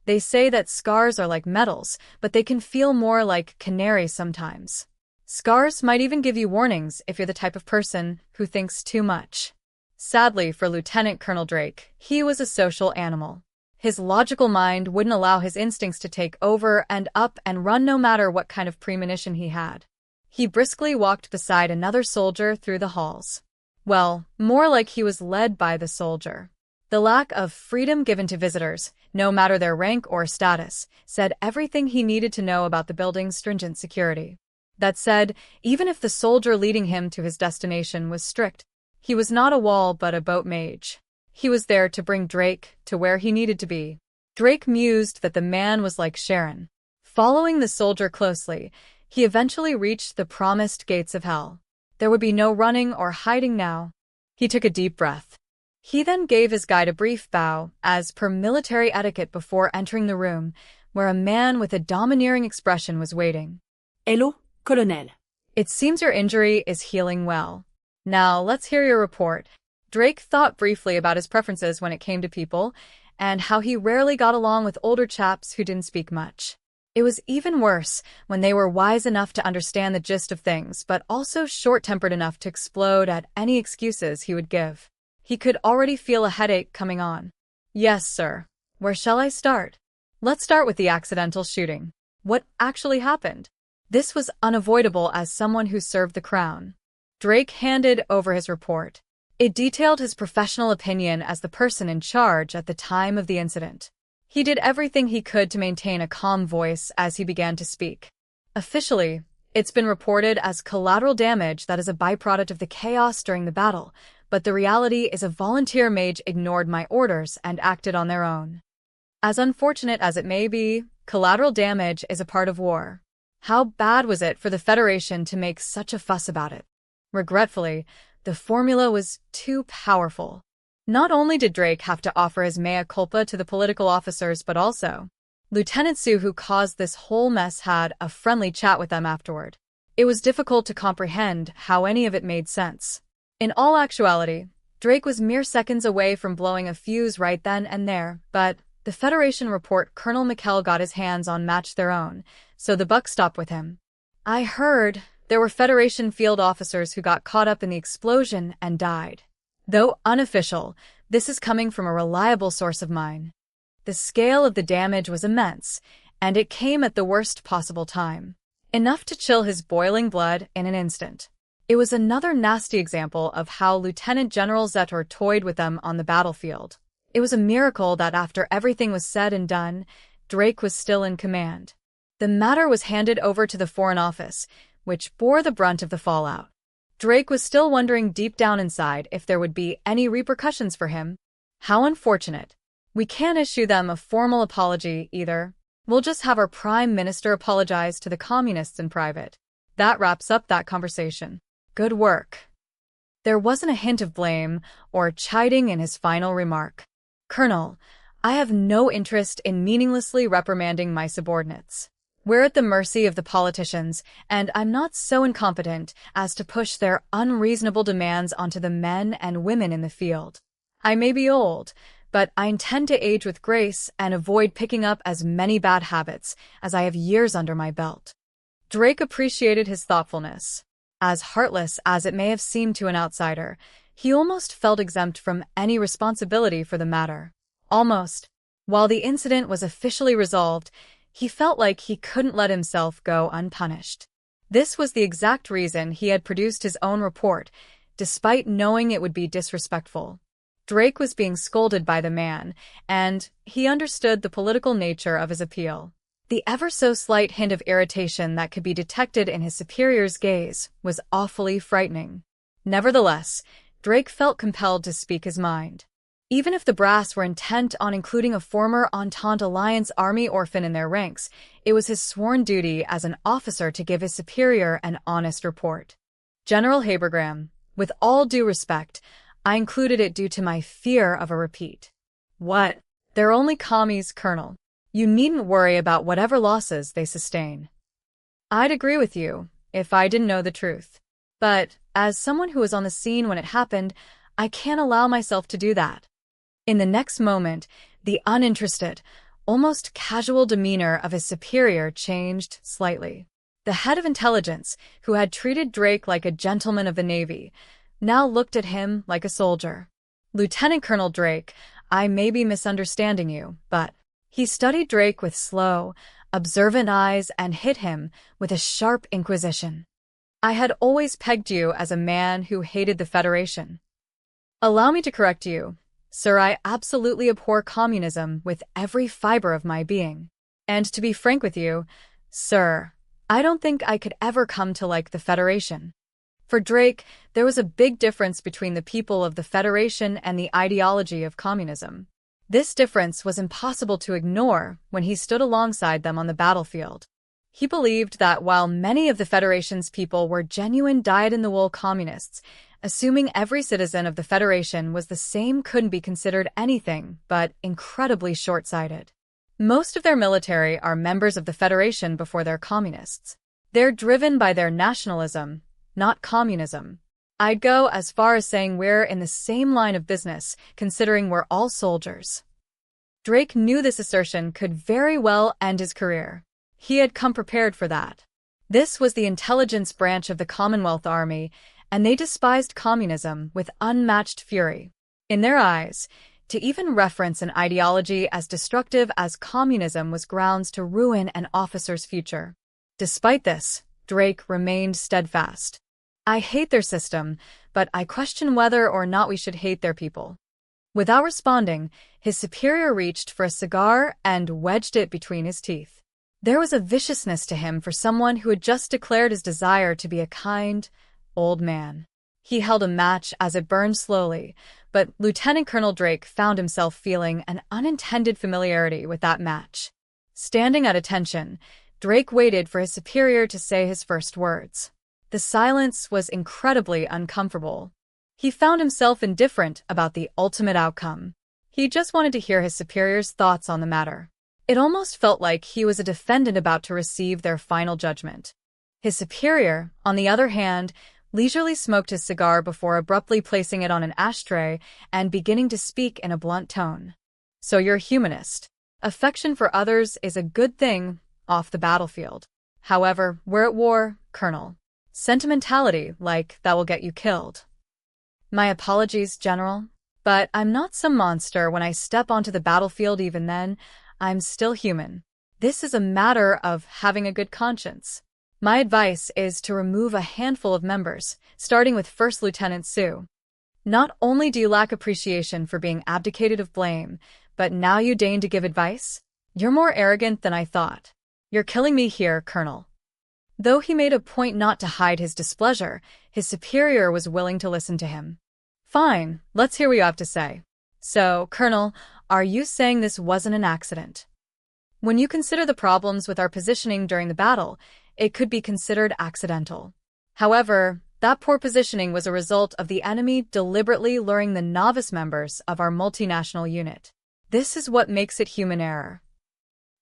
They say that scars are like metals, but they can feel more like canaries sometimes. Scars might even give you warnings if you're the type of person who thinks too much. Sadly for Lieutenant Colonel Drake, he was a social animal. His logical mind wouldn't allow his instincts to take over and up and run no matter what kind of premonition he had. He briskly walked beside another soldier through the halls. Well, more like he was led by the soldier. The lack of freedom given to visitors, no matter their rank or status, said everything he needed to know about the building's stringent security. That said, even if the soldier leading him to his destination was strict, he was not a wall but a boat mage. He was there to bring Drake to where he needed to be. Drake mused that the man was like Sharon. Following the soldier closely, he eventually reached the promised gates of hell. There would be no running or hiding now. He took a deep breath. He then gave his guide a brief bow, as per military etiquette before entering the room, where a man with a domineering expression was waiting. Hello, Colonel. It seems your injury is healing well. Now, let's hear your report. Drake thought briefly about his preferences when it came to people, and how he rarely got along with older chaps who didn't speak much. It was even worse when they were wise enough to understand the gist of things, but also short-tempered enough to explode at any excuses he would give. He could already feel a headache coming on. Yes, sir. Where shall I start? Let's start with the accidental shooting. What actually happened? This was unavoidable as someone who served the crown. Drake handed over his report. It detailed his professional opinion as the person in charge at the time of the incident. He did everything he could to maintain a calm voice as he began to speak. Officially, it's been reported as collateral damage that is a byproduct of the chaos during the battle, but the reality is a volunteer mage ignored my orders and acted on their own. As unfortunate as it may be, collateral damage is a part of war. How bad was it for the Federation to make such a fuss about it? Regretfully, the formula was too powerful. Not only did Drake have to offer his mea culpa to the political officers, but also, Lieutenant Sue, who caused this whole mess, had a friendly chat with them afterward. It was difficult to comprehend how any of it made sense. In all actuality, Drake was mere seconds away from blowing a fuse right then and there, but the Federation report Colonel Mikkel got his hands on matched their own, so the buck stopped with him. I heard there were Federation field officers who got caught up in the explosion and died. Though unofficial, this is coming from a reliable source of mine. The scale of the damage was immense, and it came at the worst possible time. Enough to chill his boiling blood in an instant. It was another nasty example of how Lieutenant General Zetor toyed with them on the battlefield. It was a miracle that after everything was said and done, Drake was still in command. The matter was handed over to the Foreign Office, which bore the brunt of the fallout. Drake was still wondering deep down inside if there would be any repercussions for him. How unfortunate. We can't issue them a formal apology either. We'll just have our Prime Minister apologize to the communists in private. That wraps up that conversation. Good work. There wasn't a hint of blame or chiding in his final remark. Colonel, I have no interest in meaninglessly reprimanding my subordinates. We're at the mercy of the politicians, and I'm not so incompetent as to push their unreasonable demands onto the men and women in the field. I may be old, but I intend to age with grace and avoid picking up as many bad habits as I have years under my belt. Drake appreciated his thoughtfulness. As heartless as it may have seemed to an outsider, he almost felt exempt from any responsibility for the matter. Almost. While the incident was officially resolved, he felt like he couldn't let himself go unpunished. This was the exact reason he had produced his own report, despite knowing it would be disrespectful. Drake was being scolded by the man, and he understood the political nature of his appeal. The ever-so-slight hint of irritation that could be detected in his superior's gaze was awfully frightening. Nevertheless, Drake felt compelled to speak his mind. Even if the brass were intent on including a former Entente Alliance Army orphan in their ranks, it was his sworn duty as an officer to give his superior an honest report. General Habergram, with all due respect, I included it due to my fear of a repeat. What? They're only commies, Colonel. You needn't worry about whatever losses they sustain. I'd agree with you, if I didn't know the truth. But, as someone who was on the scene when it happened, I can't allow myself to do that. In the next moment, the uninterested, almost casual demeanor of his superior changed slightly. The head of intelligence, who had treated Drake like a gentleman of the Navy, now looked at him like a soldier. Lieutenant Colonel Drake, I may be misunderstanding you, but... He studied Drake with slow, observant eyes and hit him with a sharp inquisition. I had always pegged you as a man who hated the Federation. Allow me to correct you. Sir, I absolutely abhor communism with every fiber of my being. And to be frank with you, sir, I don't think I could ever come to like the Federation. For Drake, there was a big difference between the people of the Federation and the ideology of communism. This difference was impossible to ignore when he stood alongside them on the battlefield. He believed that while many of the Federation's people were genuine dyed-in-the-wool communists, assuming every citizen of the Federation was the same couldn't be considered anything but incredibly short-sighted. Most of their military are members of the Federation before they're communists. They're driven by their nationalism, not communism. I'd go as far as saying we're in the same line of business, considering we're all soldiers. Drake knew this assertion could very well end his career. He had come prepared for that. This was the intelligence branch of the Commonwealth Army, and they despised communism with unmatched fury. In their eyes, to even reference an ideology as destructive as communism was grounds to ruin an officer's future. Despite this, Drake remained steadfast. I hate their system, but I question whether or not we should hate their people. Without responding, his superior reached for a cigar and wedged it between his teeth. There was a viciousness to him for someone who had just declared his desire to be a kind, old man. He held a match as it burned slowly, but Lieutenant Colonel Drake found himself feeling an unintended familiarity with that match. Standing at attention, Drake waited for his superior to say his first words. The silence was incredibly uncomfortable. He found himself indifferent about the ultimate outcome. He just wanted to hear his superior's thoughts on the matter. It almost felt like he was a defendant about to receive their final judgment. His superior, on the other hand, leisurely smoked his cigar before abruptly placing it on an ashtray and beginning to speak in a blunt tone. So you're a humanist. Affection for others is a good thing off the battlefield. However, we're at war, Colonel. Sentimentality like that will get you killed. My apologies, General, but I'm not some monster when I step onto the battlefield. Even then, I'm still human. This is a matter of having a good conscience. My advice is to remove a handful of members, starting with First Lieutenant Sue. Not only do you lack appreciation for being abdicated of blame, but now you deign to give advice? You're more arrogant than I thought. You're killing me here, Colonel. Though he made a point not to hide his displeasure, his superior was willing to listen to him. Fine, let's hear what you have to say. So, Colonel, are you saying this wasn't an accident? When you consider the problems with our positioning during the battle, it could be considered accidental. However, that poor positioning was a result of the enemy deliberately luring the novice members of our multinational unit. This is what makes it human error.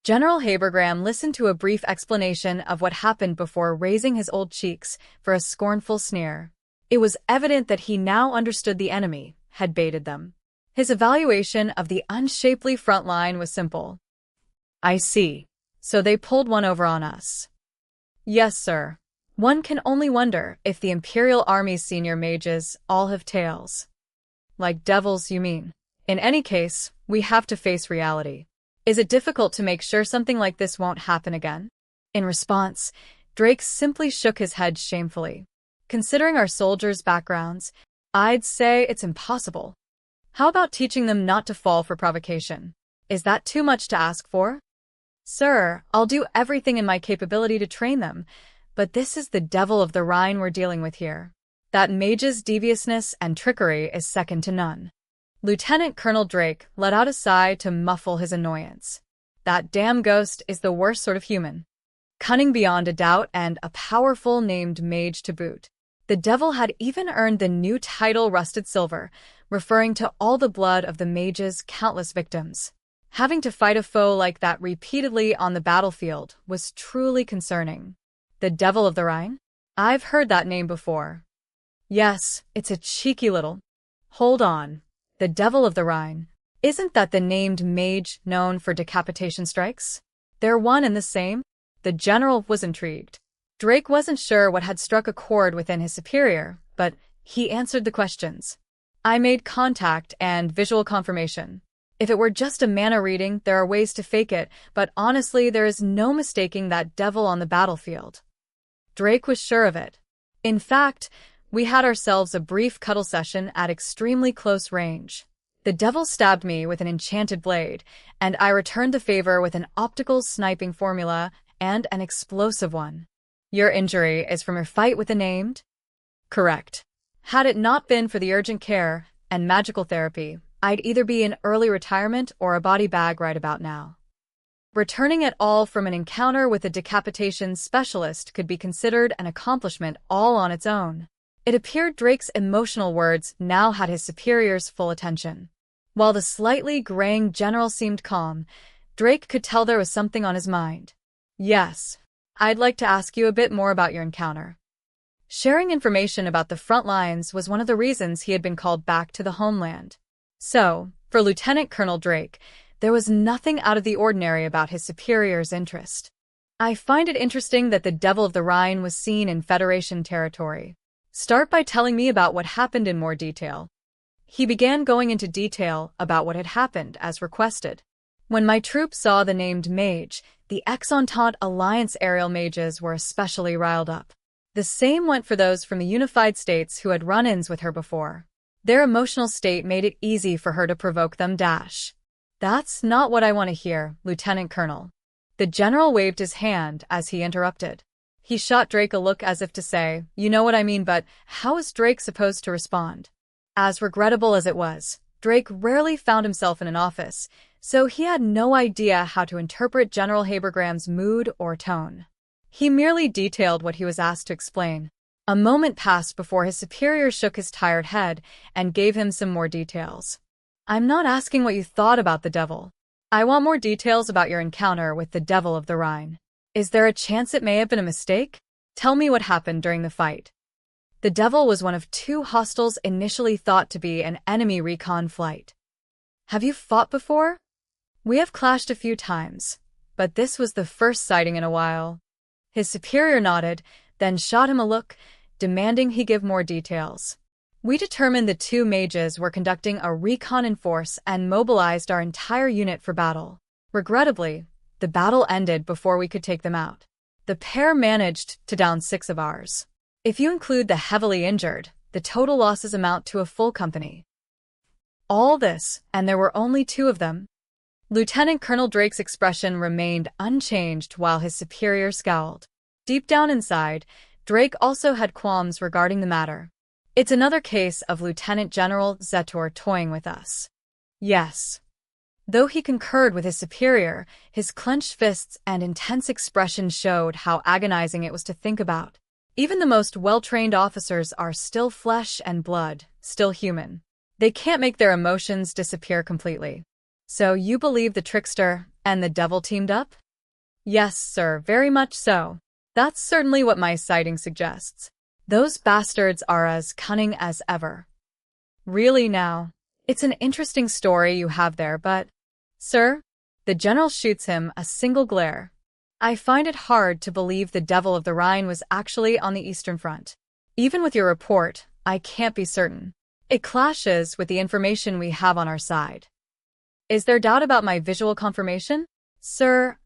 General Habergram listened to a brief explanation of what happened before raising his old cheeks for a scornful sneer. It was evident that he now understood the enemy had baited them. His evaluation of the unshapely front line was simple. I see. So they pulled one over on us. Yes, sir. One can only wonder if the Imperial Army's senior mages all have tails. Like devils, you mean? In any case, we have to face reality. Is it difficult to make sure something like this won't happen again? In response, Drake simply shook his head shamefully. Considering our soldiers' backgrounds, I'd say it's impossible. How about teaching them not to fall for provocation? Is that too much to ask for? Sir, I'll do everything in my capability to train them, but this is the devil of the Rhine we're dealing with here. That mage's deviousness and trickery is second to none. Lieutenant Colonel Drake let out a sigh to muffle his annoyance. That damn ghost is the worst sort of human. Cunning beyond a doubt and a powerful named mage to boot. The devil had even earned the new title Rusted Silver, referring to all the blood of the mage's countless victims. Having to fight a foe like that repeatedly on the battlefield was truly concerning. The Devil of the Rhine? I've heard that name before. Yes, it's a cheeky little... Hold on. The Devil of the Rhine. Isn't that the named mage known for decapitation strikes? They're one and the same? The general was intrigued. Drake wasn't sure what had struck a chord within his superior, but he answered the questions. I made contact and visual confirmation. If it were just a mana reading, there are ways to fake it, but honestly, there is no mistaking that devil on the battlefield. Drake was sure of it. In fact, we had ourselves a brief cuddle session at extremely close range. The devil stabbed me with an enchanted blade, and I returned the favor with an optical sniping formula and an explosive one. Your injury is from your fight with the named? Correct. Had it not been for the urgent care and magical therapy, I'd either be in early retirement or a body bag right about now. Returning at all from an encounter with a decapitation specialist could be considered an accomplishment all on its own. It appeared Drake's emotional words now had his superior's full attention. While the slightly graying general seemed calm, Drake could tell there was something on his mind. Yes, I'd like to ask you a bit more about your encounter. Sharing information about the front lines was one of the reasons he had been called back to the homeland. So, for Lieutenant Colonel Drake, there was nothing out of the ordinary about his superior's interest. I find it interesting that the Devil of the Rhine was seen in Federation territory. Start by telling me about what happened in more detail. He began going into detail about what had happened as requested. When my troops saw the named mage, the ex-Entente Alliance aerial mages were especially riled up. The same went for those from the Unified States who had run-ins with her before. Their emotional state made it easy for her to provoke them. That's not what I want to hear, Lieutenant Colonel. The general waved his hand as he interrupted. He shot Drake a look as if to say, you know what I mean, but how is Drake supposed to respond? As regrettable as it was, Drake rarely found himself in an office, so he had no idea how to interpret General Habergram's mood or tone. He merely detailed what he was asked to explain. A moment passed before his superior shook his tired head and gave him some more details. I'm not asking what you thought about the devil. I want more details about your encounter with the Devil of the Rhine. Is there a chance it may have been a mistake? Tell me what happened during the fight. The devil was one of two hostiles initially thought to be an enemy recon flight. Have you fought before? We have clashed a few times, but this was the first sighting in a while. His superior nodded, then shot him a look, demanding he give more details. We determined the two mages were conducting a recon in force and mobilized our entire unit for battle. Regrettably, the battle ended before we could take them out. The pair managed to down 6 of ours. If you include the heavily injured, the total losses amount to a full company. All this, and there were only 2 of them. Lieutenant Colonel Drake's expression remained unchanged while his superior scowled. Deep down inside, Drake also had qualms regarding the matter. It's another case of Lieutenant General Zetor toying with us. Yes. Though he concurred with his superior, his clenched fists and intense expression showed how agonizing it was to think about. Even the most well-trained officers are still flesh and blood, still human. They can't make their emotions disappear completely. So you believe the trickster and the devil teamed up? Yes, sir, very much so. That's certainly what my sighting suggests. Those bastards are as cunning as ever. Really now? It's an interesting story you have there, but... Sir? The general shoots him a single glare. I find it hard to believe the Devil of the Rhine was actually on the Eastern Front. Even with your report, I can't be certain. It clashes with the information we have on our side. Is there doubt about my visual confirmation? Sir,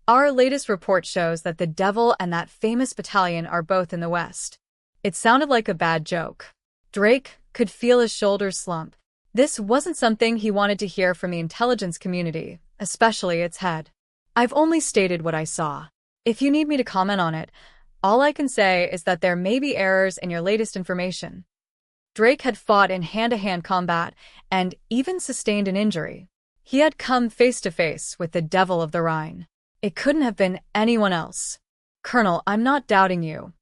Our latest report shows that the Devil and that famous battalion are both in the West. It sounded like a bad joke. Drake could feel his shoulders slump. This wasn't something he wanted to hear from the intelligence community, especially its head. I've only stated what I saw. If you need me to comment on it, all I can say is that there may be errors in your latest information. Drake had fought in hand-to-hand combat and even sustained an injury. He had come face-to-face with the Devil of the Rhine. It couldn't have been anyone else. Colonel, I'm not doubting you.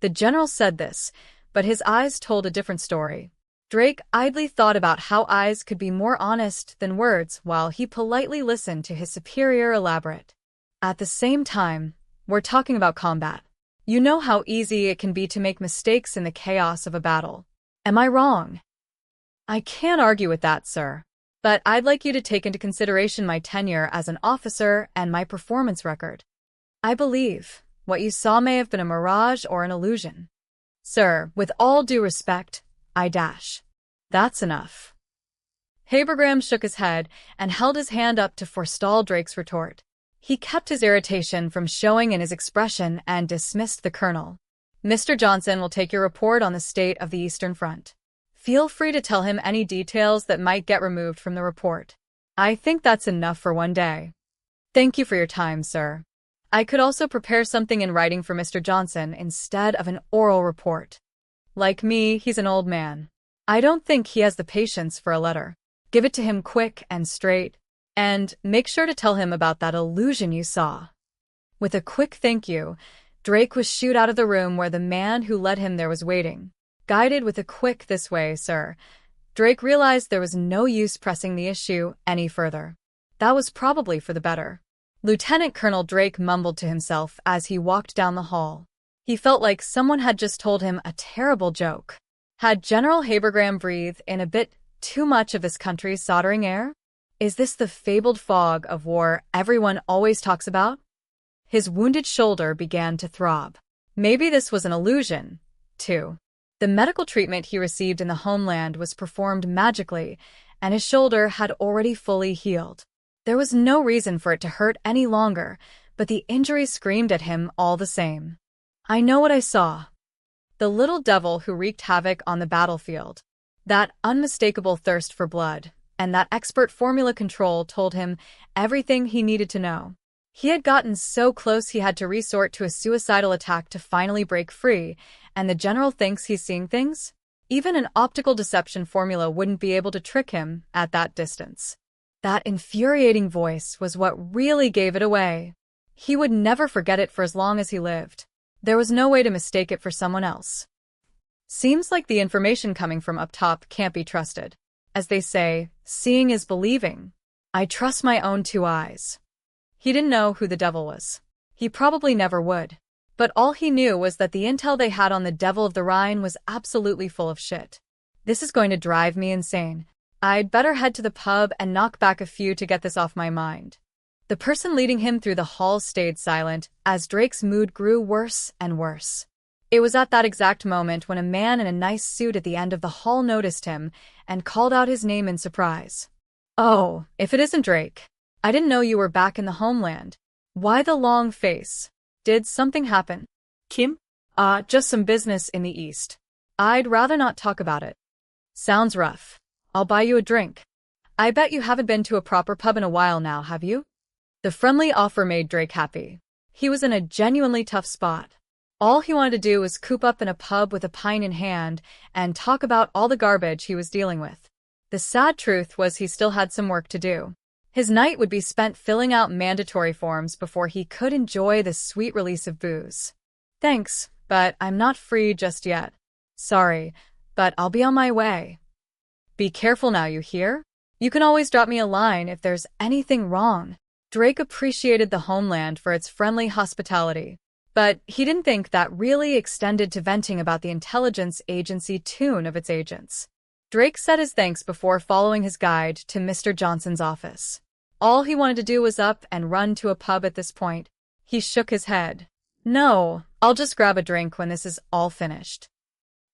The general said this, but his eyes told a different story. Drake idly thought about how eyes could be more honest than words while he politely listened to his superior elaborate. At the same time, we're talking about combat. You know how easy it can be to make mistakes in the chaos of a battle. Am I wrong? I can't argue with that, sir. But I'd like you to take into consideration my tenure as an officer and my performance record. I believe what you saw may have been a mirage or an illusion. Sir, with all due respect, That's enough. Habergram shook his head and held his hand up to forestall Drake's retort. He kept his irritation from showing in his expression and dismissed the colonel. Mr. Johnson will take your report on the state of the Eastern Front. Feel free to tell him any details that might get removed from the report. I think that's enough for one day. Thank you for your time, sir. I could also prepare something in writing for Mr. Johnson instead of an oral report. Like me, he's an old man. I don't think he has the patience for a letter. Give it to him quick and straight, and make sure to tell him about that illusion you saw. With a quick thank you, Drake was shooed out of the room where the man who led him there was waiting. Guided with a quick "this way, sir," Drake realized there was no use pressing the issue any further. That was probably for the better. Lieutenant Colonel Drake mumbled to himself as he walked down the hall. He felt like someone had just told him a terrible joke. Had General Habergram breathed in a bit too much of this country's soldering air? Is this the fabled fog of war everyone always talks about? His wounded shoulder began to throb. Maybe this was an illusion, too. The medical treatment he received in the homeland was performed magically, and his shoulder had already fully healed. There was no reason for it to hurt any longer, but the injury screamed at him all the same. I know what I saw. The little devil who wreaked havoc on the battlefield. That unmistakable thirst for blood, and that expert formula control told him everything he needed to know. He had gotten so close he had to resort to a suicidal attack to finally break free, and the general thinks he's seeing things? Even an optical deception formula wouldn't be able to trick him at that distance. That infuriating voice was what really gave it away. He would never forget it for as long as he lived. There was no way to mistake it for someone else. Seems like the information coming from up top can't be trusted. As they say, seeing is believing. I trust my own two eyes. He didn't know who the devil was. He probably never would. But all he knew was that the intel they had on the Devil of the Rhine was absolutely full of shit. This is going to drive me insane. I'd better head to the pub and knock back a few to get this off my mind. The person leading him through the hall stayed silent as Drake's mood grew worse and worse. It was at that exact moment when a man in a nice suit at the end of the hall noticed him and called out his name in surprise. Oh, if it isn't Drake. I didn't know you were back in the homeland. Why the long face? Did something happen? Kim? Just some business in the east. I'd rather not talk about it. Sounds rough. I'll buy you a drink. I bet you haven't been to a proper pub in a while now, have you? The friendly offer made Drake happy. He was in a genuinely tough spot. All he wanted to do was coop up in a pub with a pint in hand and talk about all the garbage he was dealing with. The sad truth was he still had some work to do. His night would be spent filling out mandatory forms before he could enjoy the sweet release of booze. Thanks, but I'm not free just yet. Sorry, but I'll be on my way. Be careful now, you hear? You can always drop me a line if there's anything wrong. Drake appreciated the homeland for its friendly hospitality, but he didn't think that really extended to venting about the intelligence agency tune of its agents. Drake said his thanks before following his guide to Mr. Johnson's office. All he wanted to do was up and run to a pub at this point. He shook his head. No, I'll just grab a drink when this is all finished.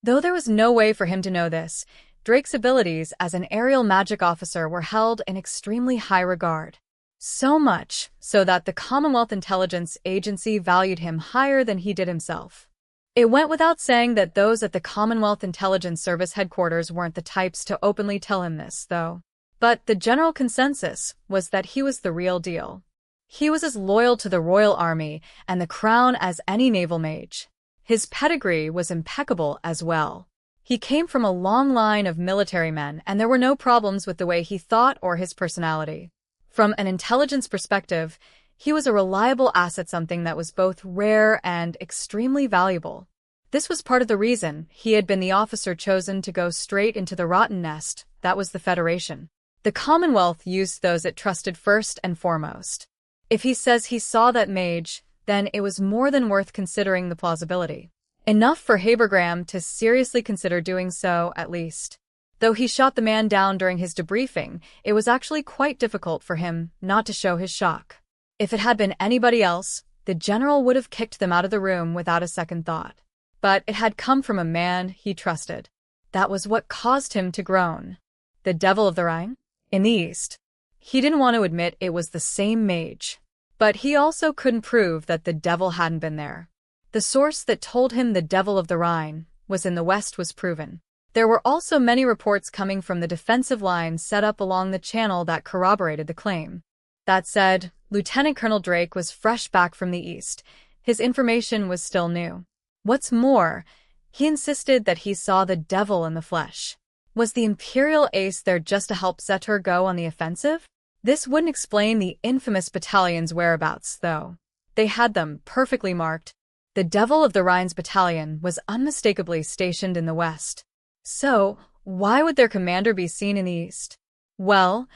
Though there was no way for him to know this, Drake's abilities as an aerial magic officer were held in extremely high regard. So much so that the Commonwealth Intelligence Agency valued him higher than he did himself. It went without saying that those at the Commonwealth Intelligence Service headquarters weren't the types to openly tell him this, though. But the general consensus was that he was the real deal. He was as loyal to the Royal Army and the Crown as any naval mage. His pedigree was impeccable as well. He came from a long line of military men, and there were no problems with the way he thought or his personality. From an intelligence perspective, he was a reliable asset, something that was both rare and extremely valuable. This was part of the reason he had been the officer chosen to go straight into the rotten nest that was the Federation. The Commonwealth used those it trusted first and foremost. If he says he saw that mage, then it was more than worth considering the plausibility. Enough for Habergram to seriously consider doing so, at least. Though he shot the man down during his debriefing, it was actually quite difficult for him not to show his shock. If it had been anybody else, the general would have kicked them out of the room without a second thought. But it had come from a man he trusted. That was what caused him to groan. The Devil of the Rhine? In the east. He didn't want to admit it was the same mage. But he also couldn't prove that the devil hadn't been there. The source that told him the Devil of the Rhine was in the west was proven. There were also many reports coming from the defensive lines set up along the channel that corroborated the claim. That said, Lieutenant Colonel Drake was fresh back from the east. His information was still new. What's more, he insisted that he saw the devil in the flesh. Was the Imperial ace there just to help Zetor go on the offensive? This wouldn't explain the infamous battalion's whereabouts, though. They had them perfectly marked. The Devil of the Rhine's battalion was unmistakably stationed in the west. So, why would their commander be seen in the east? Well,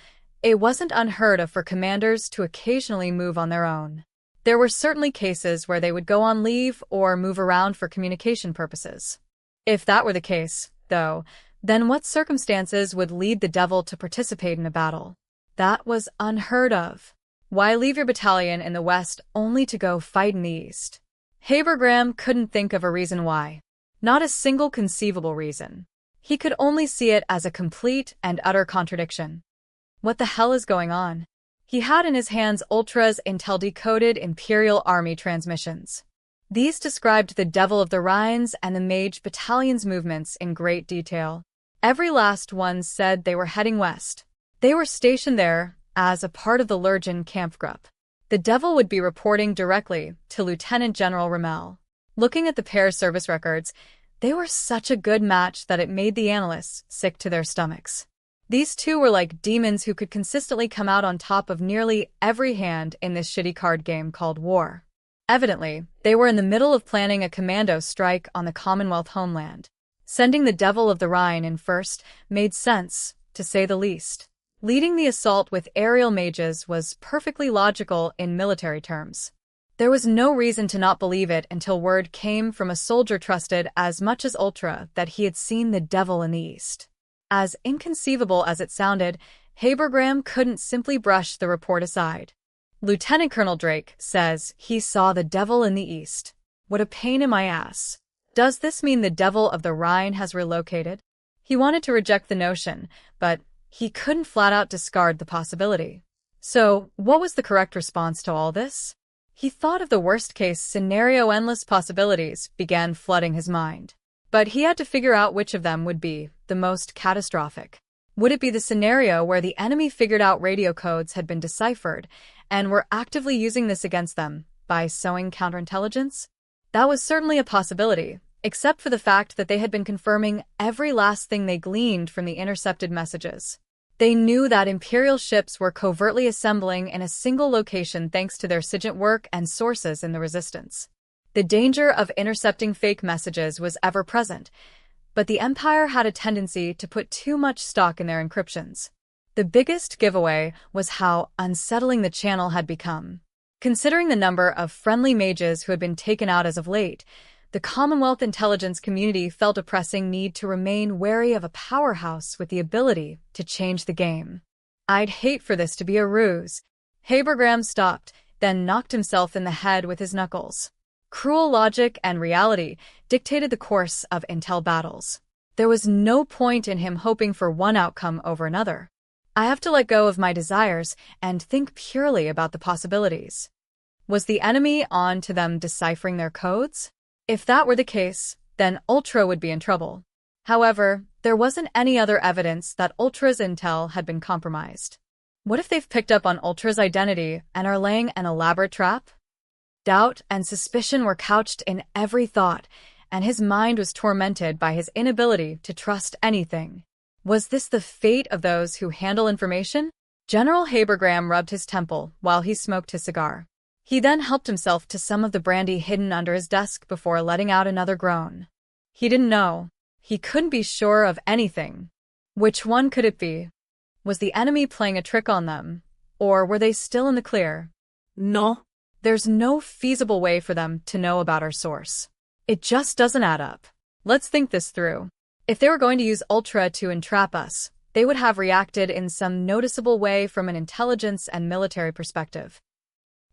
it wasn't unheard of for commanders to occasionally move on their own. There were certainly cases where they would go on leave or move around for communication purposes. If that were the case, though, then what circumstances would lead the devil to participate in a battle? That was unheard of. Why leave your battalion in the west only to go fight in the east? Habergram couldn't think of a reason why. Not a single conceivable reason. He could only see it as a complete and utter contradiction. What the hell is going on? He had in his hands Ultra's Intel-decoded Imperial Army transmissions. These described the Devil of the Rhines and the Mage Battalion's movements in great detail. Every last one said they were heading west. They were stationed there as a part of the Lurgan Kampfgruppe. The Devil would be reporting directly to Lieutenant General Rommel. Looking at the pair's service records, they were such a good match that it made the analysts sick to their stomachs. These two were like demons who could consistently come out on top of nearly every hand in this shitty card game called war. Evidently, they were in the middle of planning a commando strike on the Commonwealth homeland. Sending the Devil of the Rhine in first made sense, to say the least. Leading the assault with aerial mages was perfectly logical in military terms. There was no reason to not believe it until word came from a soldier trusted as much as Ultra that he had seen the Devil in the east. As inconceivable as it sounded, Habergram couldn't simply brush the report aside. Lieutenant Colonel Drake says he saw the Devil in the east. What a pain in my ass. Does this mean the Devil of the Rhine has relocated? He wanted to reject the notion, but he couldn't flat out discard the possibility. So, what was the correct response to all this? He thought of the worst-case scenario. Endless possibilities began flooding his mind. But he had to figure out which of them would be the most catastrophic. Would it be the scenario where the enemy figured out radio codes had been deciphered and were actively using this against them by sowing counterintelligence? That was certainly a possibility, except for the fact that they had been confirming every last thing they gleaned from the intercepted messages. They knew that Imperial ships were covertly assembling in a single location thanks to their SIGINT work and sources in the Resistance. The danger of intercepting fake messages was ever present, but the Empire had a tendency to put too much stock in their encryptions. The biggest giveaway was how unsettling the channel had become. Considering the number of friendly mages who had been taken out as of late, the Commonwealth intelligence community felt a pressing need to remain wary of a powerhouse with the ability to change the game. I'd hate for this to be a ruse. Habergram stopped, then knocked himself in the head with his knuckles. Cruel logic and reality dictated the course of intel battles. There was no point in him hoping for one outcome over another. I have to let go of my desires and think purely about the possibilities. Was the enemy on to them deciphering their codes? If that were the case, then Ultra would be in trouble. However, there wasn't any other evidence that Ultra's intel had been compromised. What if they've picked up on Ultra's identity and are laying an elaborate trap? Doubt and suspicion were couched in every thought, and his mind was tormented by his inability to trust anything. Was this the fate of those who handle information? General Habergram rubbed his temple while he smoked his cigar. He then helped himself to some of the brandy hidden under his desk before letting out another groan. He didn't know. He couldn't be sure of anything. Which one could it be? Was the enemy playing a trick on them? Or were they still in the clear? No. There's no feasible way for them to know about our source. It just doesn't add up. Let's think this through. If they were going to use Ultra to entrap us, they would have reacted in some noticeable way from an intelligence and military perspective.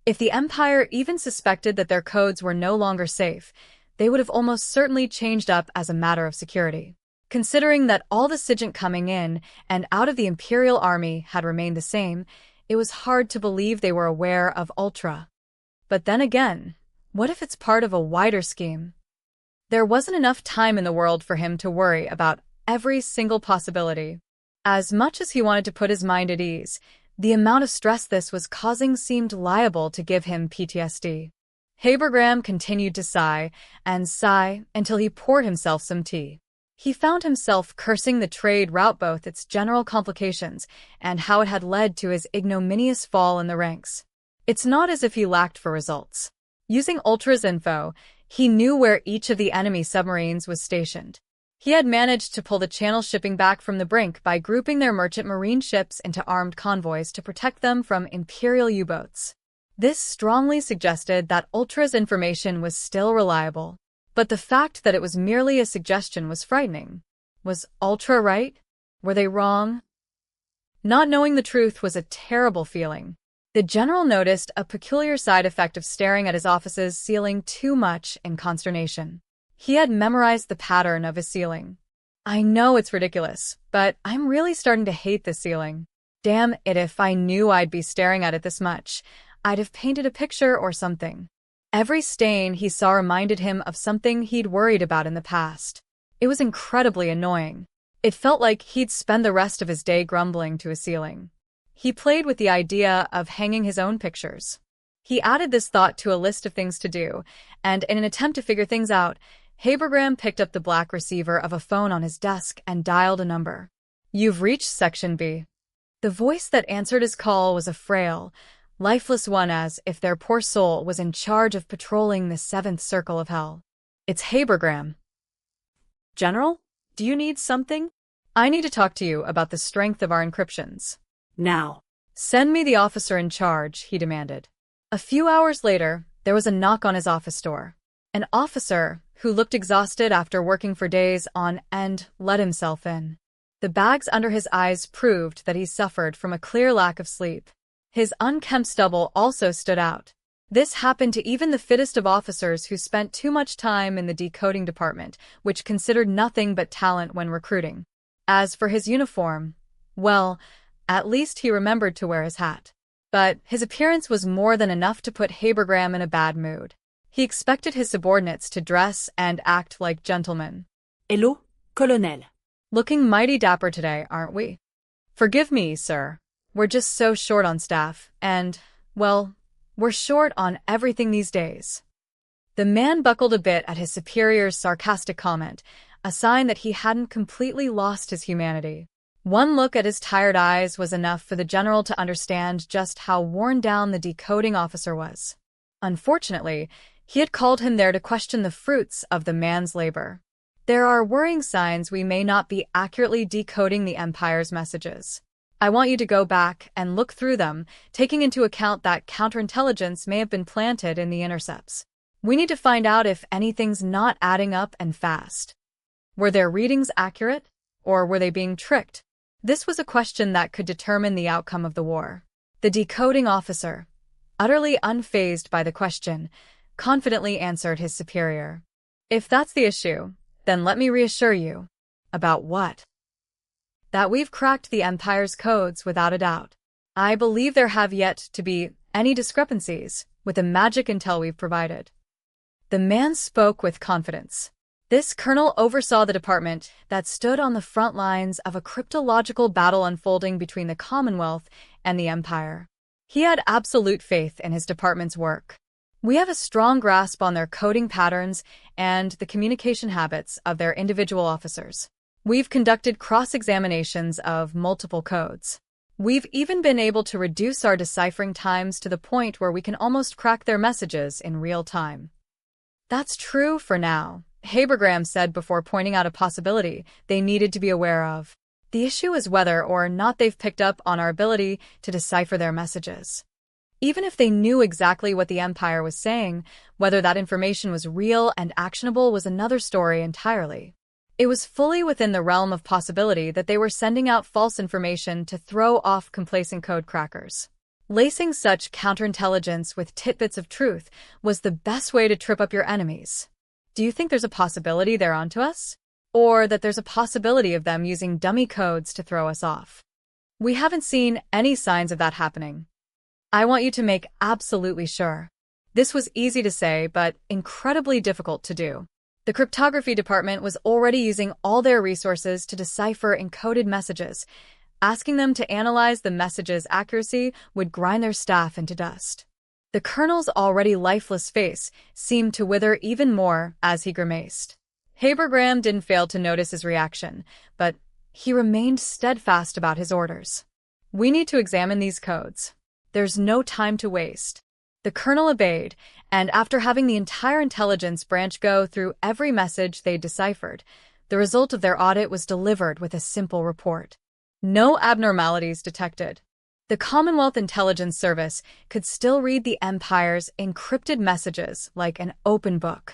If the Empire even suspected that their codes were no longer safe, they would have almost certainly changed up as a matter of security. Considering that all the SIGINT coming in and out of the Imperial Army had remained the same, it was hard to believe they were aware of Ultra. But then again, what if it's part of a wider scheme? There wasn't enough time in the world for him to worry about every single possibility. As much as he wanted to put his mind at ease, the amount of stress this was causing seemed liable to give him PTSD. Habergram continued to sigh and sigh until he poured himself some tea. He found himself cursing the trade route, both its general complications and how it had led to his ignominious fall in the ranks. It's not as if he lacked for results. Using Ultra's info, he knew where each of the enemy submarines was stationed. He had managed to pull the channel shipping back from the brink by grouping their merchant marine ships into armed convoys to protect them from Imperial U-boats. This strongly suggested that Ultra's information was still reliable. But the fact that it was merely a suggestion was frightening. Was Ultra right? Were they wrong? Not knowing the truth was a terrible feeling. The general noticed a peculiar side effect of staring at his office's ceiling too much in consternation. He had memorized the pattern of his ceiling. I know it's ridiculous, but I'm really starting to hate this ceiling. Damn it, if I knew I'd be staring at it this much, I'd have painted a picture or something. Every stain he saw reminded him of something he'd worried about in the past. It was incredibly annoying. It felt like he'd spend the rest of his day grumbling to a ceiling. He played with the idea of hanging his own pictures. He added this thought to a list of things to do, and in an attempt to figure things out, Habergram picked up the black receiver of a phone on his desk and dialed a number. "You've reached Section B." The voice that answered his call was a frail, lifeless one, as if their poor soul was in charge of patrolling the seventh circle of hell. "It's Habergram." General, do you need something? "I need to talk to you about the strength of our encryptions." Now. "Send me the officer in charge," he demanded. A few hours later, there was a knock on his office door. An officer, who looked exhausted after working for days on end, let himself in. The bags under his eyes proved that he suffered from a clear lack of sleep. His unkempt stubble also stood out. This happened to even the fittest of officers who spent too much time in the decoding department, which considered nothing but talent when recruiting. As for his uniform, well, at least he remembered to wear his hat. But his appearance was more than enough to put Habergram in a bad mood. He expected his subordinates to dress and act like gentlemen. Hello, Colonel. "Looking mighty dapper today, aren't we?" "Forgive me, sir. We're just so short on staff, and, well, we're short on everything these days." The man buckled a bit at his superior's sarcastic comment, a sign that he hadn't completely lost his humanity. One look at his tired eyes was enough for the general to understand just how worn down the decoding officer was. Unfortunately, he had called him there to question the fruits of the man's labor. "There are worrying signs we may not be accurately decoding the Empire's messages. I want you to go back and look through them, taking into account that counterintelligence may have been planted in the intercepts. We need to find out if anything's not adding up, and fast. Were their readings accurate, or were they being tricked?" This was a question that could determine the outcome of the war. The decoding officer, utterly unfazed by the question, confidently answered his superior. "If that's the issue, then let me reassure you." "About what?" "That we've cracked the Empire's codes without a doubt. I believe there have yet to be any discrepancies with the magic intel we've provided." The man spoke with confidence. This colonel oversaw the department that stood on the front lines of a cryptological battle unfolding between the Commonwealth and the Empire. He had absolute faith in his department's work. "We have a strong grasp on their coding patterns and the communication habits of their individual officers. We've conducted cross-examinations of multiple codes. We've even been able to reduce our deciphering times to the point where we can almost crack their messages in real time." "That's true for now," Habergram said before pointing out a possibility they needed to be aware of. "The issue is whether or not they've picked up on our ability to decipher their messages. Even if they knew exactly what the Empire was saying, whether that information was real and actionable was another story entirely. It was fully within the realm of possibility that they were sending out false information to throw off complacent code crackers. Lacing such counterintelligence with tidbits of truth was the best way to trip up your enemies. Do you think there's a possibility they're onto us? Or that there's a possibility of them using dummy codes to throw us off? We haven't seen any signs of that happening. I want you to make absolutely sure." This was easy to say, but incredibly difficult to do. The cryptography department was already using all their resources to decipher encoded messages. Asking them to analyze the message's accuracy would grind their staff into dust. The colonel's already lifeless face seemed to wither even more as he grimaced. Habergram didn't fail to notice his reaction, but he remained steadfast about his orders. "We need to examine these codes. There's no time to waste." The colonel obeyed, and after having the entire intelligence branch go through every message they deciphered, the result of their audit was delivered with a simple report. No abnormalities detected. The Commonwealth Intelligence Service could still read the Empire's encrypted messages like an open book.